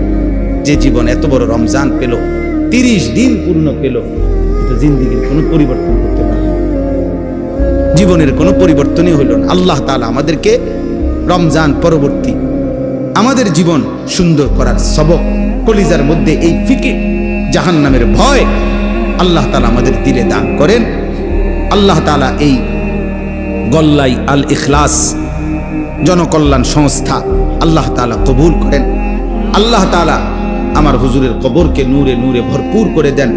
যে জীবন এত বড় রমজান পেল, 30 দিন পূর্ণ পেল, কিন্তু জিন্দেগির কোনো পরিবর্তন করতে পারল না, জীবনের কোনো পরিবর্তনই হইল না। আল্লাহ তাআলা আমাদেরকে রমজান পরবর্তী আমাদের জীবন সুন্দর করার সবক, কলিজার মধ্যে এই ফিকির, জাহান্নামের ভয় আল্লাহ তাআলা আমাদের দিলে দান করেন। আল্লাহ তাআলা এই গল্লাই আল ইখলাস জনকল্যাণ সংস্থা আল্লাহ তাআলা কবুল করেন। আল্লাহ তাআলা আমার হুজুরের কবরকে নূরে নূরে ভরপুর করে দেন।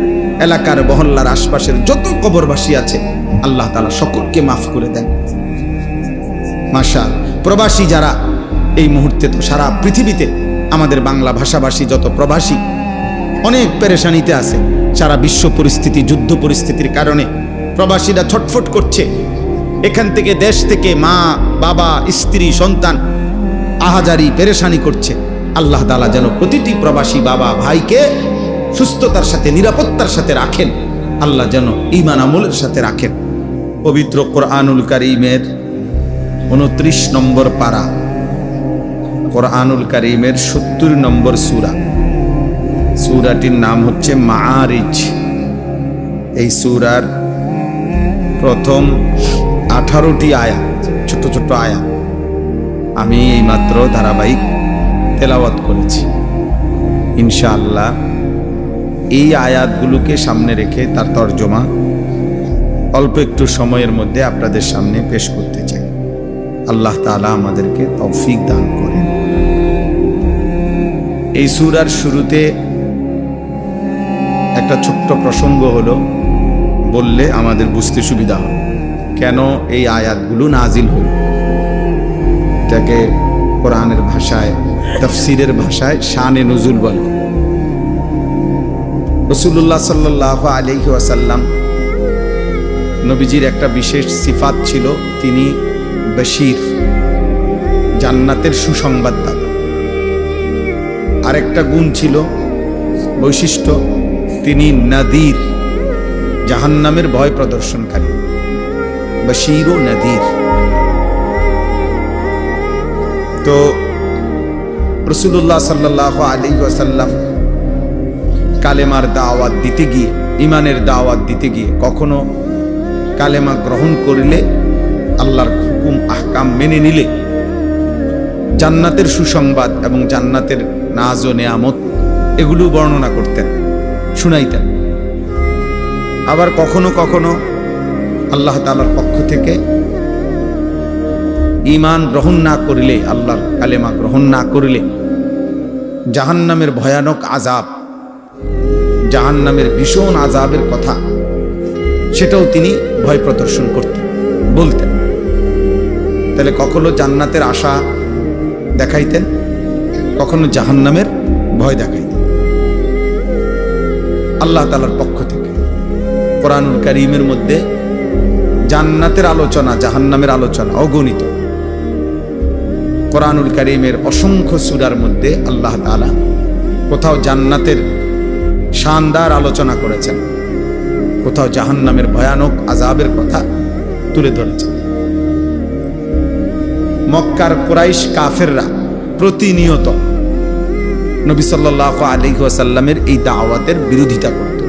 এলাকার মহল্লার আশপাশের যত কবরবাসী আছে আল্লাহ তাআলা সকলকে মাফ করে দেন। মাশাআল্লাহ, প্রবাসী যারা এই মুহূর্তে, তো সারা পৃথিবীতে আমাদের বাংলা ভাষাভাষী যত প্রবাসী অনেক পেরেশানিতে আছে। সারা বিশ্ব পরিস্থিতি, যুদ্ধ পরিস্থিতির কারণে প্রবাসীরা ছটফট করছে। এখান থেকে, দেশ থেকে মা বাবা স্ত্রী সন্তান আহাজারি পেরেশানি করছে। আল্লাহ তাআলা যেন প্রতিটি প্রবাসী বাবা ভাইকে সুস্থতার সাথে, নিরাপত্তার সাথে রাখেন। আল্লাহ যেন ঈমান আমলের সাথে রাখেন। পবিত্র কোরআনুল কারীমের 29 নম্বর পারা, কোরআনুল কারীমের 70 নম্বর সূরা, সূরাটির নাম হচ্ছে মাআরিজ। এই সূরার প্রথম 18টি আয়াত, ছোট ছোট আয়াত আমি এইমাত্র ধারাবাহিক তেলাওয়াত করেছি। ইনশাআল্লাহ এই আয়াতগুলোকে সামনে রেখে তার তর্জমা অল্প একটু সময়ের মধ্যে আপনাদের সামনে পেশ করতে চাই। আল্লাহ তাআলা আমাদেরকে তৌফিক দান করেন। এই সূরার শুরুতে একটা ছোট্ট প্রসঙ্গ হলো, বললে আমাদের বুঝতে সুবিধা হবে কেন এই আয়াতগুলো নাজিল হলো। এটাকে কোরআনের ভাষায়, তাফসীরের ভাষায় শানে নুজুল বলে। রাসূলুল্লাহ সাল্লাল্লাহু আলাইহি ওয়াসাল্লাম নবীজির একটা বিশেষ সিফাত ছিল, তিনি বশীর, জান্নাতের সুসংবাদদাতা। আরেকটা গুণ ছিল, বৈশিষ্ট্য, তিনি নাদির, জাহান্নামের ভয় প্রদর্শনকারী। বশীর ও নাদির। তো রাসূলুল্লাহ সাল্লাল্লাহু আলাইহি ওয়াসাল্লাম কালেমার দাওয়াত দিতে গিয়ে, ইমানের দাওয়াত দিতে গিয়ে কখনো কালেমা গ্রহণ করলে, আল্লাহর হুকুম আহকাম মেনে নিলে জান্নাতের সুসংবাদ এবং জান্নাতের নাজ ও নেয়ামত এগুলো বর্ণনা করতেন, শুনাইতেন। আবার কখনো কখনো আল্লাহ তাআলার পক্ষ থেকে ঈমান গ্রহণ না করিলে, আল্লাহর কালেমা গ্রহণ না করিলে জাহান্নামের ভয়ানক আযাব, জাহান্নামের ভীষণ আযাবের কথা, সেটাও তিনি ভয় প্রদর্শন করতেন, বলতেন। তাহলে কখনো জান্নাতের আশা দেখাইতেন, কখনো জাহান্নামের ভয় দেখাইতেন। আল্লাহ তাআলার পক্ষ থেকে কোরআনুল কারীমের মধ্যে জান্নাতের আলোচনা, জাহান্নামের আলোচনা অগণিত। কোরআনুল কারীমের অসংখ্য সূরার মধ্যে আল্লাহ তাআলা কোথাও জান্নাতের শানদার আলোচনা করেছেন, কোথাও জাহান্নামের ভয়ানক আযাবের কথা তুলে ধরেছেন। মক্কার কুরাইশ কাফেররা প্রতিনিয়ত নবী সাল্লাল্লাহু আলাইহি ওয়াসাল্লামের এই দাওয়াতের বিরোধিতা করত।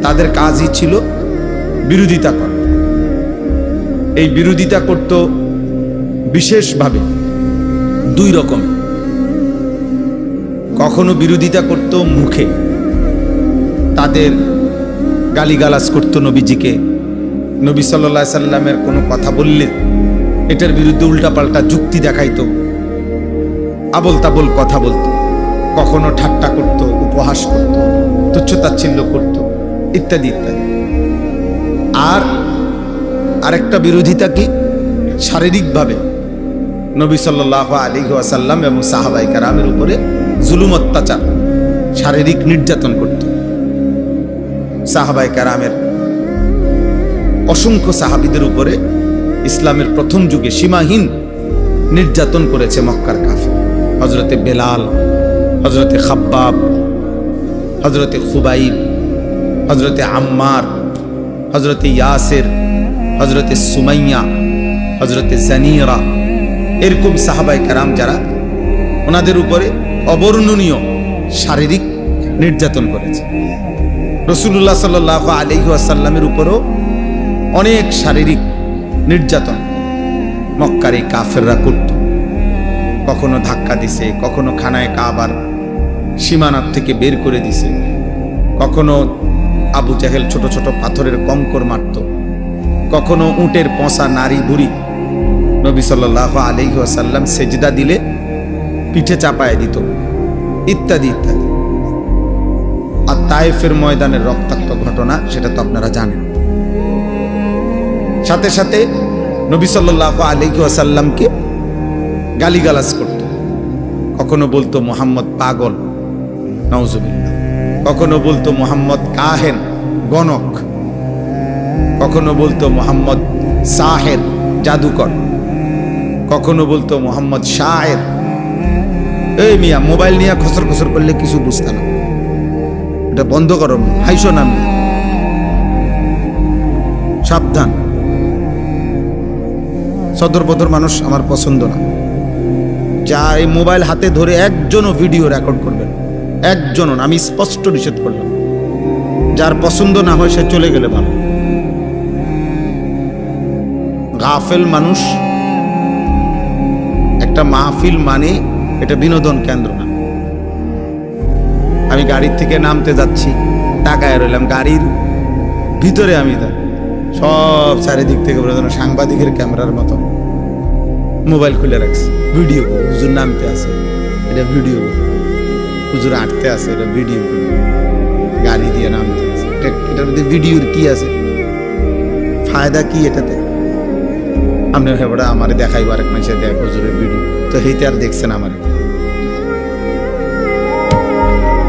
তাদের কাজই ছিল বিরোধিতা করা। এই বিরোধিতা করত বিশেষভাবে দুই রকম। কখনো বিরোধিতা করত মুখে, তাদের গালিগালাজ করত নবীজিকে। নবী সাল্লাল্লাহু আলাইহি সাল্লামের কোনো কথা বললে এটার বিরুদ্ধে উল্টাপাল্টা যুক্তি দেখাইতো, আবল তাবল কথা বলতো। কখনো ঠাট্টা করত, উপহাস করত, তুচ্ছতাচ্ছিল্য করত, ইত্যাদি ইত্যাদি। আর আরেকটা বিরোধিতা কি, শারীরিকভাবে নবী সাল্লাল্লাহু আলাইহি ওয়াসাল্লাম এবং সাহাবায়ে কেরামের উপরে জুলুম, অত্যাচার, শারীরিক নির্যাতন করত। সাহাবায়ে কেরামের অসংখ্য সাহাবীদের উপরে ইসলামের প্রথম যুগে সীমাহীন নির্যাতন করেছে মক্কার কাফের। হযরতে বেলাল, হযরতে খাব্বাব, হযরতে খুবাইব, হযরতে আম্মার, হযরতে ইয়াসির, হযরতে সুমাইয়া, হযরতে জানিরা, এরকম সাহাবায়ে কেরাম যারা, ওনাদের উপরে অবর্ণনীয় শারীরিক নির্যাতন করেছে। রাসূলুল্লাহ সাল্লাল্লাহু আলাইহি ওয়াসাল্লামের উপরও অনেক শারীরিক নির্যাতন মক্কার এই কাফেররা করত। কখনো ধাক্কা দিছে, কখনো খানায় কাবার সীমানার থেকে বের করে দিছে, কখনো আবু জাহেল ছোট ছোট পাথরের কঙ্কর মারত, কখনো উটের পচা নারী বুড়ি নবী সাল্লাল্লাহু আলাইহি ওয়াসাল্লাম সেজদা দিলে পিঠে চাপায় দিত, ইত্যাদি ইত্যাদি। আর তায়েফের ময়দানের রক্তাক্ত ঘটনা, সেটা তো আপনারা জানেন। সাথে সাথে নবী সাল্লাল্লাহু আলাইহি ওয়াসাল্লামকে গালিগালাজ করত। কখনো বলতো মুহাম্মদ পাগল, নাউজুবিল্লাহ। কখনো বলতো মুহাম্মদ কাহেন, গণক। কখনো বলতো মুহাম্মদ সাহের, জাদুকর। কখনো বলতো মুহাম্মদ শায়ের। এই মিয়া, মোবাইল নিয়ে খসর খসর করলে কিছু বুঝতে না, এটা বন্ধ করো, হাইসো না মিয়া, সাবধান। সদর বদর মানুষ আমার পছন্দ না। যা এই মোবাইল হাতে ধরে একজনও ভিডিও রেকর্ড করবেন, একজনও না, আমি স্পষ্ট নিষেধ করলাম। যার পছন্দ না হয় সে চলে গেলে ভালো। গাফেল মানুষ। একটা মাহফিল মানে এটা বিনোদন কেন্দ্র না। আমি গাড়ির থেকে নামতে যাচ্ছি, তাকায় রইলাম, গাড়ির ভিতরে আমি সব চারিদিক থেকে সাংবাদিকের ক্যামেরার মতো মোবাইল খুলে রাখছি, ভিডিও। হুজুর নামতে আছে, এটা ভিডিও। হুজুর আটতে আছে, এটা ভিডিও। গাড়ি দিয়ে নামতে আছে, এটার মধ্যে ভিডিওর কি আছে? ফায়দা কি এটাতে? আপনি হেবড়া আমারে দেখাইব, আরেক মানুষের দেখ হুজুরের ভিডিও, তো হেইতে আর দেখছেন আমারে?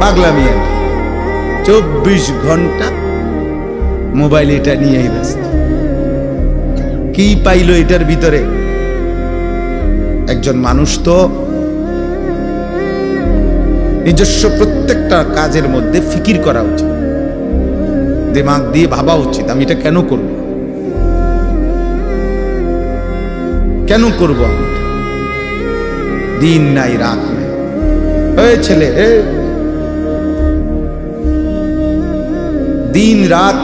পাগলামি আর 24 ঘন্টা মোবাইল এটা নিয়েই ব্যস্ত। কি পাইল এটার ভিতরে? একজন মানুষ তো নিজস্ব প্রত্যেকটা কাজের মধ্যে ফিকির করা উচিত, দিমাগ দিয়ে ভাবা উচিত, আমি এটা কেন করব, কেন করব? আমি দিন নাই রাত নাই। এই ছেলে, দিন রাত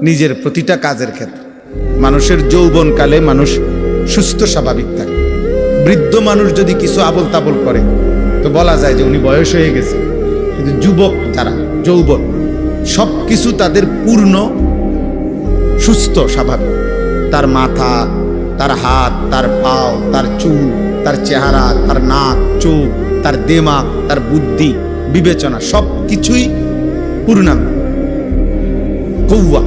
নিজের প্রতিটা কাজের ক্ষেত্রে। মানুষের যৌবনকালে মানুষ সুস্থ স্বাভাবিক থাকে। বৃদ্ধ মানুষ যদি কিছু আবল তাবল করে তো বলা যায় যে উনি বয়স হয়ে গেছে। কিন্তু যুবক যারা, যৌবন, সব কিছু তাদের পূর্ণ সুস্থ স্বাভাবিক। তার মাথা, তার হাত, তার পাও, তার চুল, তার চেহারা, তার নাক, চোখ, তার দিমাগ, তার বুদ্ধি, বিবেচনা, সব কিছুই পূর্ণাঙ্গ। কৌয়া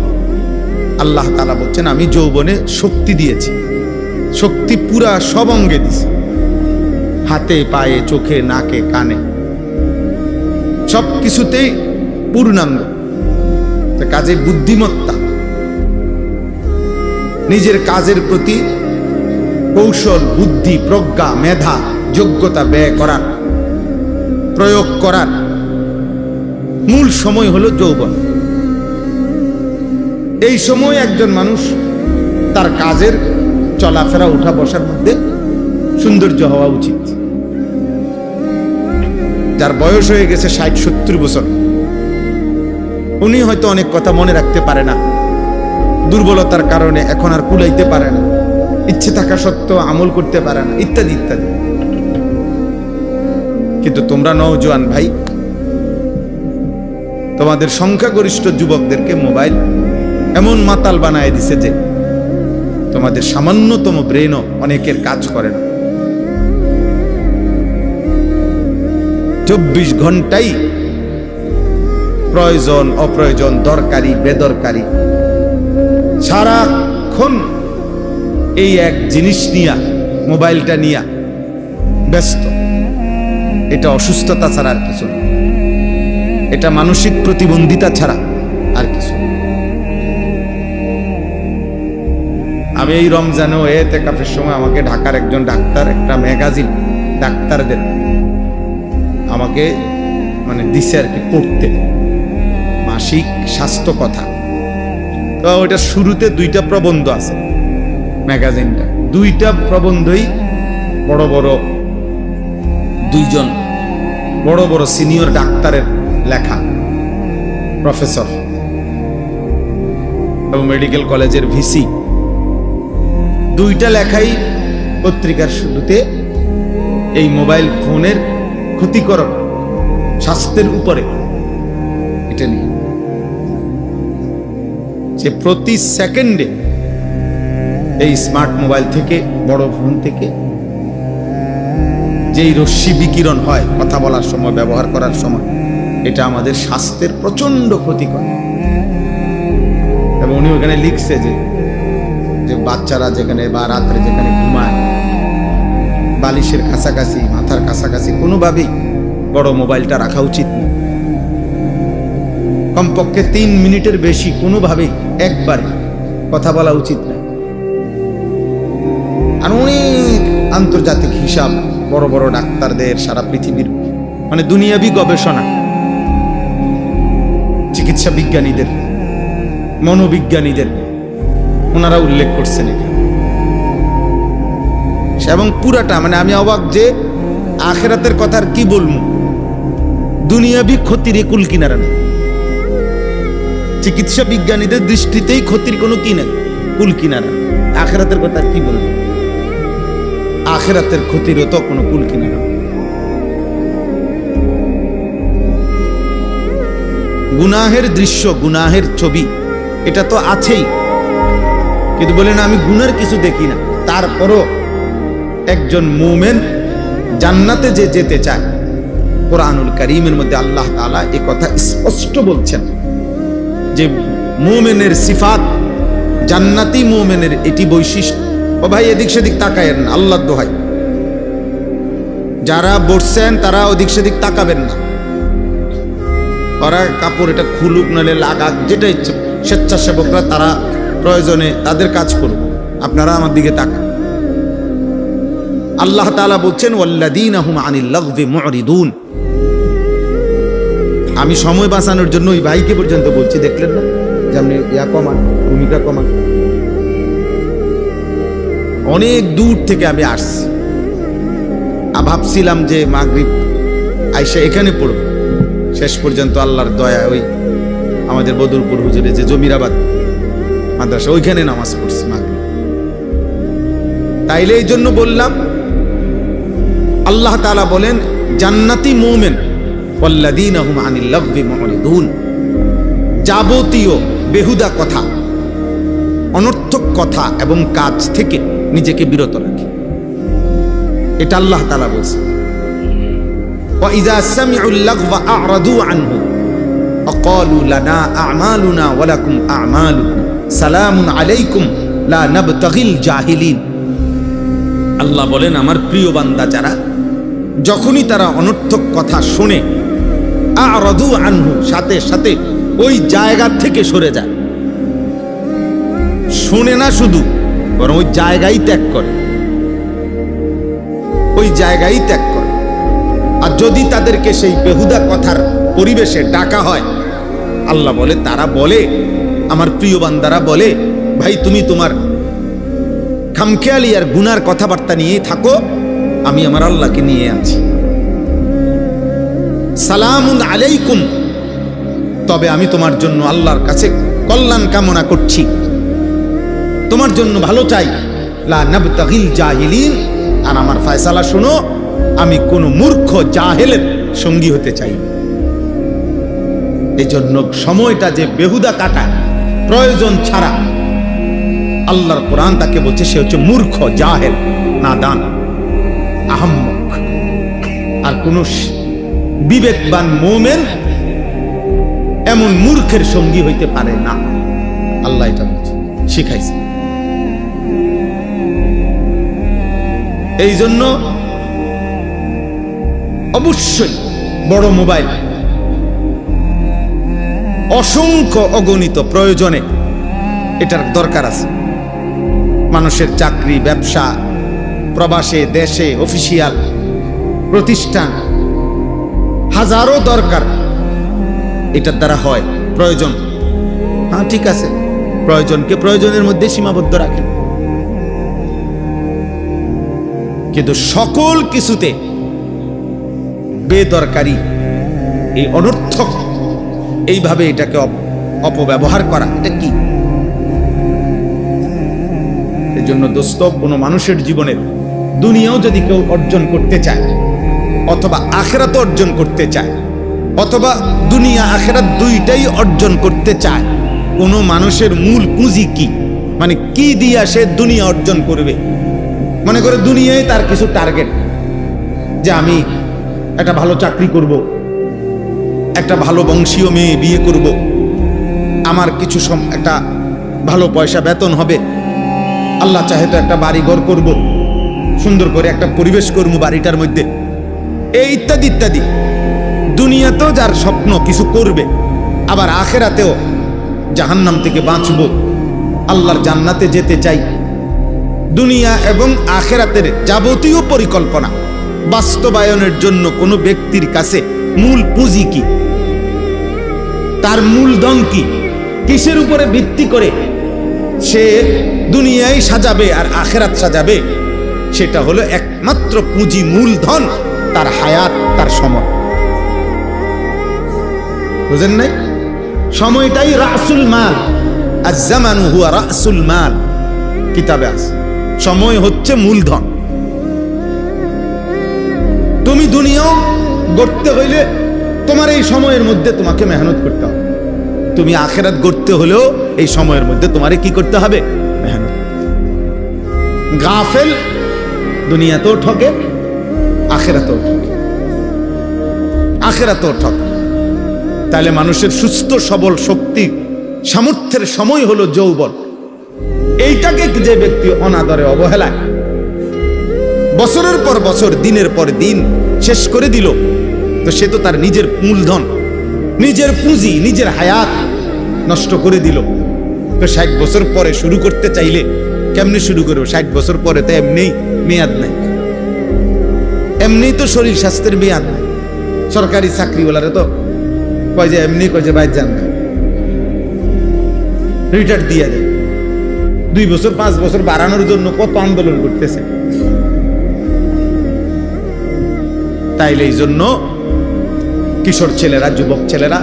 আল্লাহ তাআলা বলছেন, আমি যৌবনে শক্তি দিয়েছি, শক্তি পুরা সব অঙ্গে দিছি, হাতে, পায়ে, চোখে, নাকে, কানে, সব কিছুতেই পূর্ণাঙ্গ। কাজে বুদ্ধিমত্তা, নিজের কাজের প্রতি কৌশল, বুদ্ধি, প্রজ্ঞা, মেধা, যোগ্যতা ব্যয় করার, প্রয়োগ করার মূল সময় হলো যৌবন। এই সময় একজন মানুষ তার কাজের চলাফেরা, উঠা বসার মধ্যে সৌন্দর্য হওয়া উচিত। যার বয়স হয়ে গেছে 60-70 বছর, উনি হয়তো অনেক কথা মনে রাখতে পারে না, দুর্বলতার কারণে এখন আর কুলাইতে পারে না, ইচ্ছে থাকা সত্ত্বেও আমল করতে পারে না, ইত্যাদি ইত্যাদি। কিন্তু তোমরা নওজোয়ান ভাই, তোমাদের সংখ্যাগরিষ্ঠ যুবকদেরকে মোবাইল এমন মাতাল বানায় দিছে যে তোমাদের সামান্যতম ব্রেনও অনেকের কাজ করে না। 24 ঘন্টাই প্রয়োজন, অপ্রয়োজন, দরকারি, বেদরকারি, সারাক্ষণ এই এক জিনিস নিয়া, মোবাইলটা নিয়া ব্যস্ত। এটা অসুস্থতা ছাড়া আর কিছু না, এটা মানসিক প্রতিবন্ধিতা ছাড়া আর কিছু না। আমি এই রমজানেও এতেকাফের সময় আমাকে ঢাকার একজন ডাক্তার, একটা ম্যাগাজিন ডাক্তারদের আমাকে দিছে আর কি পড়তে, মাসিক স্বাস্থ্য কথা। তো ওইটা শুরুতে 2টা প্রবন্ধ আছে ম্যাগাজিনটা, 2টা প্রবন্ধই বড় বড় 2জন বড় বড় সিনিয়র ডাক্তারের লেখা, প্রফেসর এবং মেডিকেল কলেজের ভিসি। 2টা লেখাই পত্রিকার শুরুতে এই মোবাইল ফোনের ক্ষতিকরণ স্বাস্থ্যের উপরে এটা নিয়ে, যে প্রতি সেকেন্ডে এই স্মার্ট মোবাইল থেকে, বড় ফোন থেকে যেই রশ্মি বিকিরণ হয় কথা বলার সময়, ব্যবহার করার সময়, এটা আমাদের স্বাস্থ্যের প্রচন্ড ক্ষতি করে। এবং উনি ওখানে লিখছে যে বাচ্চারা যেখানে বা রাত্রে যেখানে ঘুমায়, বালিশের কাছাকাছি, মাথার কাছাকাছি কোনোভাবেই বড় মোবাইলটা রাখা উচিত না। কমপক্ষে 3 মিনিটের বেশি কোনোভাবেই একবারে কথা বলা উচিত না। আর অনেক আন্তর্জাতিক হিসাব, বড় বড় ডাক্তারদের, সারা পৃথিবীর দুনিয়াবি গবেষণা, চিকিৎসা বিজ্ঞানীদের, মনোবিজ্ঞানীদের ওনারা উল্লেখ করছেন এখানে। এবং পুরাটা আমি অবাক যে আখেরাতের কথা আর কি বলবো, দুনিয়াবি ক্ষতির কুল কিনারা নেই। চিকিৎসা বিজ্ঞানীদের দৃষ্টিতেই ক্ষতির কোনো কি নেই, কুল কিনারা। আখিরাতের কথা কি বলবো, আখিরাতের ক্ষতিরও তো কোনো কুল কিনারা। গুনাহের দৃশ্য, গুনাহের ছবি, এটা তো আছেই, কিন্তু বলেন আমি গুনার কিছু দেখি না। তারপরও একজন মুমিন জান্নাতে যে যেতে চায়, কোরআনুল কারীমের মধ্যে আল্লাহ তাআলা এই কথা স্পষ্ট বলছেন যে মুমিনের সিফাত, জান্নাতি মুমিনের এটি বৈশিষ্ট্য। ও ভাই এদিক সেদিক তাকায়েন না, আল্লাহর দোহাই, যারা বসছেন তারা ওদিক সেদিক তাকাবেন না। ওরা কাপড় এটা খুলুক নাহলে লাগাক, যেটা ইচ্ছে, স্বেচ্ছাসেবকরা তারা প্রয়োজনে তাদের কাজ করুক, আপনারা আমার দিকে তাকান। আল্লাহ তাআলা বলছেন ওয়াল্লাযীনা হুম আনিল লাগবি মুরিদুন। আমি সময় বাঁচানোর জন্য ওই ভাইকে পর্যন্ত বলছি, দেখলেন না যে আপনি কমান, ভূমিকা কমান। অনেক দূর থেকে আমি আসছি, ভাবছিলাম যে মাগরিব আইসা এখানে পড়ব, শেষ পর্যন্ত আল্লাহর দয়া ওই আমাদের বদরপুর হুজুরে যে জমিরাবাদ মাদ্রাসা, ওইখানে নামাজ পড়ছি মাগরিব। তাইলে এই জন্য বললাম, আল্লাহ তাআলা বলেন জান্নাতি মুমিন ওয়াল্লাযীনা হুম আনিল লাগবি মুরিদুন, যাবতীয় বেহুদা কথা, অনর্থক কথা এবং কাজ থেকে নিজেকে বিরত রাখে, এটা আল্লাহ তাআলা বলছেন। ওয়া ইযা সামিউল লাগওয়া আ'রাদু আনহু ওয়া ক্বালু লানা আ'মালুনা ওয়া লাকুম আ'মালুকুম সালামুন আলাইকুম লা নাবতাগিল জাহিলিন। আল্লাহ বলেন আমার প্রিয় বান্দা যারা, যখনই তারা অনর্থক কথা শোনে, আ'রাদু আনহু, সাথে সাথে ওই জায়গা থেকে সরে যায়। শুনে না শুধু, বরং ওই জায়গায় ত্যাগ করে, ওই জায়গায় ত্যাগ করে। আর যদি তাদেরকে সেই বেহুদা কথার পরিবেশে ডাকা হয়, আল্লাহ বলে, তারা বলে, আমার প্রিয় বান্দারা বলে, ভাই তুমি তোমার খামখেয়ালি আর গুনার কথাবার্তা নিয়েই থাকো, আমি আমার আল্লাহকে নিয়ে আছি। সালামুন আলাইকুম, তবে আমি তোমার জন্য আল্লাহর কাছে কল্যাণ কামনা করছি, তোমার জন্য ভালো চাই। লা নাবতাগিল জাহিলিন, আর আমার ফয়সালা শোনো, আমি কোন মূর্খ জাহেলের সঙ্গী হতে চাই। এই জন্য সময়টা যে বেহুদা কাটা প্রয়োজন ছাড়া, আল্লাহর কোরআন তাকে বলছে সে হচ্ছে মূর্খ, জাহেল, নাদান, আহাম্মক। আর কোন বিবেকবান মুমিন এমন মূর্খের সঙ্গী হইতে পারে না, আল্লাহ এটা বলছে, শিখাইছে। এই জন্য অবশ্যই বড় মোবাইল, অসংখ্য অগণিত প্রয়োজনে এটার দরকার আছে। মানুষের চাকরি, ব্যবসা, প্রবাসে, দেশে, অফিসিয়াল প্রতিষ্ঠান, হাজারো দরকার এটার দ্বারা হয়। প্রয়োজন, হ্যাঁ ঠিক আছে, প্রয়োজনকে প্রয়োজনের মধ্যে সীমাবদ্ধ রাখেন, কিন্তু সকল কিছুতে বেদরকারি, এই অনর্থক এইভাবে এটাকে অপব্যবহার করা, এটা কি? এই জন্য দোস্ত, কোনো মানুষের জীবনে দুনিয়াও যদি কেউ অর্জন করতে চায়, অথবা আখিরাত অর্জন করতে চায়, অথবা দুনিয়া আখিরাত দুইটাই অর্জন করতে চায়, কোনো মানুষের মূল পুঁজি কি, মানে কি দিয়া সে দুনিয়া অর্জন করবে? মনে করে দুনিয়ায় তার কিছু টার্গেট, যে আমি একটা ভালো চাকরি করব, একটা ভালো বংশীয় মেয়ে বিয়ে করব, আমার কিছু একটা ভালো পয়সা বেতন হবে, আল্লাহ চাহে তো একটা বাড়ি ঘর করব, সুন্দর করে একটা পরিবেশ করব বাড়িটার মধ্যে, এই ইত্যাদি ইত্যাদি। দুনিয়াতেও যার স্বপ্ন কিছু করবে, আবার আখিরাতেও জাহান্নাম থেকে বাঁচব, আল্লাহর জান্নাতে যেতে চাই। দুনিয়া এবং আখিরাতের যাবতীয় পরিকল্পনা বাস্তবায়নের জন্য কোনো ব্যক্তির কাছে মূল পুঁজি কি, তার মূলধন কি, কিসের উপরে ভিত্তি করে সে দুনিয়ায় সাজাবে আর আখিরাত সাজাবে, সেটা হলো একমাত্র পুঁজি, মূলধন তার হায়াত, তার সময়। বুঝেন নাই? সময়টাই রাসুল মাল, আজ-জামানু হুয়া রাসুল মাল, কিতাবে আছে। সময় হচ্ছে মূলধন। তুমি দুনিয়াও গড়তে হইলে তোমার এই সময়ের মধ্যে তোমাকে মেহনত করতে হবে। তুমি আখিরাত গড়তে হলেও এই সময়ের মধ্যে তোমারে কি করতে হবে? মেহনত। গাফেল দুনিয়াতেও ঠকে, আখিরাতেও ঠকে, আখিরাতেও ঠকে। তাহলে মানুষের সুস্থ সবল শক্তি সামর্থ্যের সময় হলো যৌবন। এইটাকে যে ব্যক্তি অনাদরে অবহেলায় বছরের পর বছর, দিনের পর দিন শেষ করে দিল, তো সে তো তার নিজের মূলধন, নিজের পুঁজি, নিজের হায়াত নষ্ট করে দিল। তো 60 বছর পরে শুরু করতে চাইলে কেমনে শুরু করবো? 60 বছর পরে তো এমনি মেয়াদ নাই, এমনি তো শরীর স্বাস্থ্যের মেয়াদ নাই। সরকারি চাকরিওয়ালারে তো কয় যে এমনি কয় যে বাইর যান না, রিটায়ার দিয়ে দেয়। 2 বছর 5 বছর বাড়ানোর জন্য কত আন্দোলন করতেছে। তাইলে এই জন্য কিশোর ছেলেরা, যুবক ছেলেরা,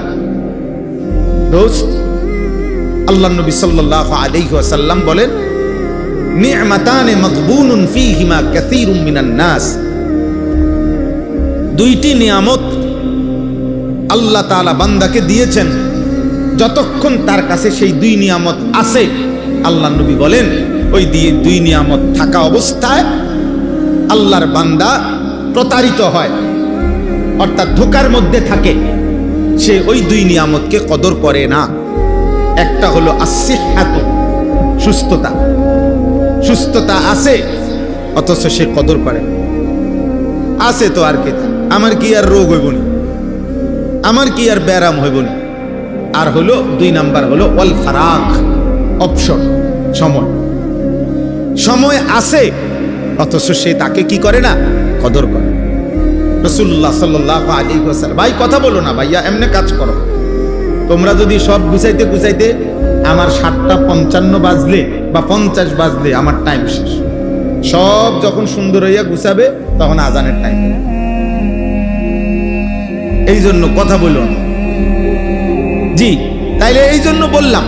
দোস্ত, আল্লাহ নবী সাল্লাল্লাহু আলাইহি ওয়াসাল্লাম বলেন, নি'মাতানে মাগবুনুন ফীহিমা কাসীরুম মিনান নাস। দুইটি নিয়ামত আল্লাহ তাআলা বান্দাকে দিয়েছেন, যতক্ষণ তার কাছে সেই 2 নিয়ামত আছে, আল্লাহ নবী বলেন ওই 2 নিয়ামত থাকা অবস্থায় আল্লাহর বান্দা প্রতারিত হয়, অর্থাৎ ধোঁকার মধ্যে থাকে। সে ওই 2 নিয়ামতকে কদর করে না। একটা হলো আসিহাতু, সুস্থতা। সুস্থতা আছে অথচ সে কদর করে না। আছে তো আর কি, আমার কি আর রোগ হইব না, আমার কি আর ব্যারাম হইব না। আর হলো 2 নাম্বার হলো ওয়াল ফারাগ, অবসর, সময়। সময় আছে অথচ সে তাকে কি করে না? কদর করে। রাসূলুল্লাহ সাল্লাল্লাহু আলাইহি ওয়াসাল্লাম, ভাই কথা বলো না ভাইয়া, এমনি কাজ করো। তোমরা যদি সব গুছাইতে গুছাইতে আমার 7:55 বাজলে বা 50 বাজলে আমার টাইম শেষ। সব যখন সুন্দর হইয়া গুছাবে তখন আজানের টাইম। এই জন্য কথা বলো না। জি, তাইলে এই জন্য বললাম,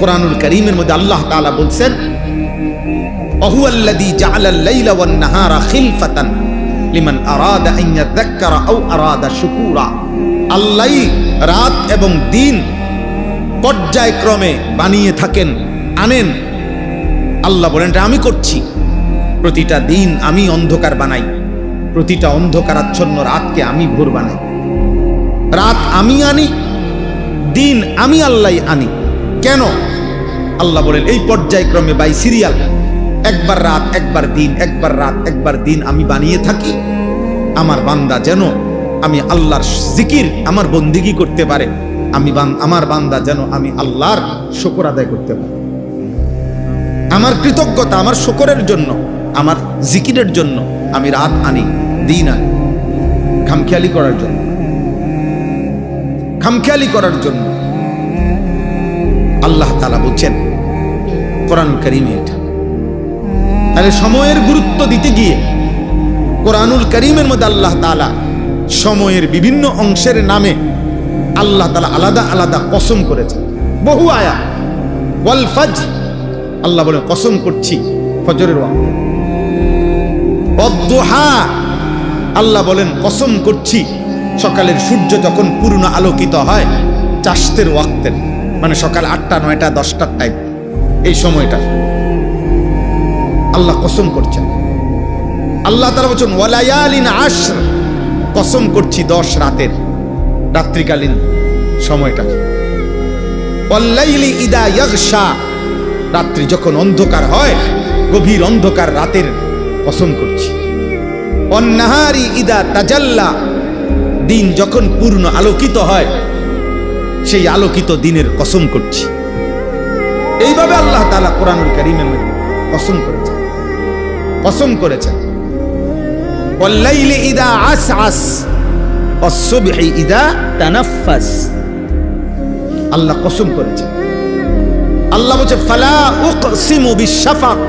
কোরআনুল কারীমের মধ্যে আল্লাহ তাআলা বলছেন, ওয়াহুয়াল্লাযী জাআলাল লাইলা ওয়ান নাহারা খিলফাতান লিমান আরাদা আন ইয়াযাক্কারা আও আরাদা শুকুরা। আল্লাহ রাত এবং দিন পর্যায়ক্রমে বানিয়ে থাকেন, আনেন। আল্লাহ বলেন এটা আমি করছি। প্রতিটা দিন আমি অন্ধকার বানাই, প্রতিটা অন্ধকারাচ্ছন্ন রাতকে আমি ভোর বানাই। রাত আমি আনি, দিন আমি আল্লাহ আনি। কেন? আল্লাহ বলেন এই পর্যায়ক্রমে, বাই সিরিয়াল, একবার রাত একবার দিন, একবার রাত একবার দিন আমি বানিয়ে থাকি। আমার বান্দা যেন আমি আল্লাহর জিকির, আমার বন্দিগি করতে পারে। আমার বান্দা যেন আমি আল্লাহর শুকর আদায় করতে পারে। আমার কৃতজ্ঞতা, আমার শুকরের জন্য, আমার জিকিরের জন্য আমি রাত আনি, দিন আনি, খামখেয়ালি করার জন্য, খামখেয়ালি করার জন্য। আল্লাহ তাআলা বলছেন কোরআনুল কারীমে এটা। তাহলে সময়ের গুরুত্ব দিতে গিয়ে কোরআনুল কারীমের মধ্যে আল্লাহ তাআলা সময়ের বিভিন্ন অংশের নামে আল্লাহ তাআলা আলাদা আলাদা কসম করেছেন। বহু আয়াত। ওয়াল ফাজর, আল্লাহ বলেন কসম করছি ফজরের ওয়াক্ত। ওয়াদ-দুহা, আল্লাহ বলেন কসম করছি সকালের সূর্য যখন পূর্ণ আলোকিত হয়, চাষতের ওয়াক্তের, মানে সকাল 8টা 9টা 10টার টাইম, এই সময়টা আল্লাহ কসম করছেন। আল্লাহ তাআলা বলেন ওয়ালায়ালিন আশর, কসম করছি 10 রাতের, রাত্রিকালীন সময়টা। ওয়াল্লাইলি ইদা ইয়াগশা, রাত্রি যখন অন্ধকার হয়, গভীর অন্ধকার রাতের কসম করছি। ওয়ান্নাহারি ইদা তাজাল্লা, দিন যখন পূর্ণ আলোকিত হয়, সেই আলোকিত দিনের কসম করছি। এইভাবে আল্লাহ তাআলা কোরআনুল কারীমের মধ্যে কসম করেছেন, কসম করেছেন। ওয়াল্লাইলি ইদা আসআস ওয়াস-সুবহি ইদা তানাফফাস, আল্লাহ কসম করেছেন। আল্লাহ বলছে ফালা উকসিমু বিশ-শাফাক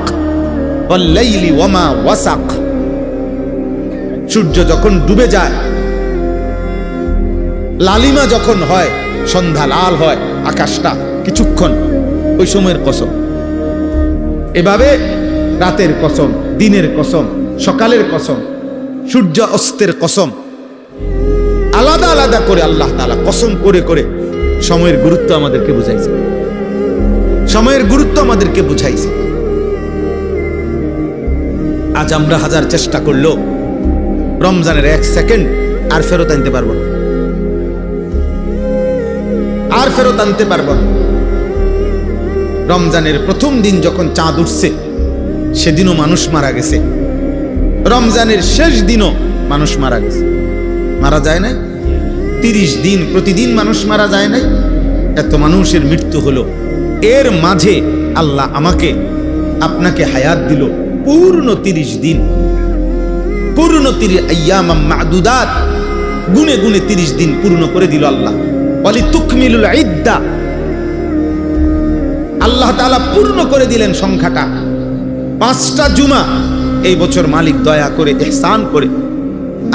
ওয়াল-লাইলি ওয়ামা ওয়াসাক, সূর্য যখন ডুবে যায়, লালিমা যখন হয়, সন্ধ্যা লাল হয় আকাশটা কিছুক্ষণ, ওই সময়ের কসম। এভাবে রাতের কসম, দিনের কসম, সকালের কসম, সূর্য অস্তের কসম, আলাদা আলাদা করে আল্লাহ তাআলা কসম করে করে সময়ের গুরুত্ব আমাদেরকে বুঝাইছে, সময়ের গুরুত্ব আমাদেরকে বুঝাইছে। আজ আমরা হাজার চেষ্টা করলেও রমজানের 1 সেকেন্ড আর ফেরত আনতে পারবো না, আর ফেরত আনতে পারবো না। রমজানের প্রথম দিন যখন চাঁদ উঠছে সেদিনও মানুষ মারা গেছে, রমজানের শেষ দিনও মানুষ মারা গেছে। মারা যায় না 30 দিন প্রতিদিন মানুষ মারা যায় নাই, এত মানুষের মৃত্যু হলো। এর মাঝে আল্লাহ আমাকে আপনাকে হায়াত দিল পূর্ণ 30 দিন, পূর্ণ 30 আইয়াম মাদুদাত, গুনে গুনে 30 দিন পূর্ণ করে দিল আল্লাহ। ওয়ালি তুকমিলুল ইদ্দা, আল্লাহ তাআলা পূর্ণ করে দিলেন সংখ্যাটা। 5টা জুমা এই বছর মালিক দয়া করে ইহসান করে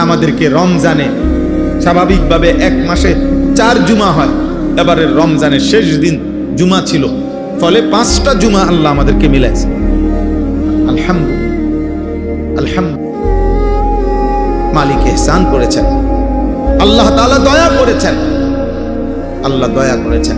আমাদেরকে রমজানে, স্বাভাবিকভাবে 1 মাসে 4 জুমা হয়, এবারে রমজানের শেষ দিন জুমা ছিল, ফলে 5টা জুমা আল্লাহ আমাদেরকে মিলাইছে। আলহামদুলিল্লাহ, আলহামদুলিল্লাহ। মালিক ইহসান করেছেন, আল্লাহ তাআলা দয়া করেছেন, আল্লাহ দয়া করেছেন।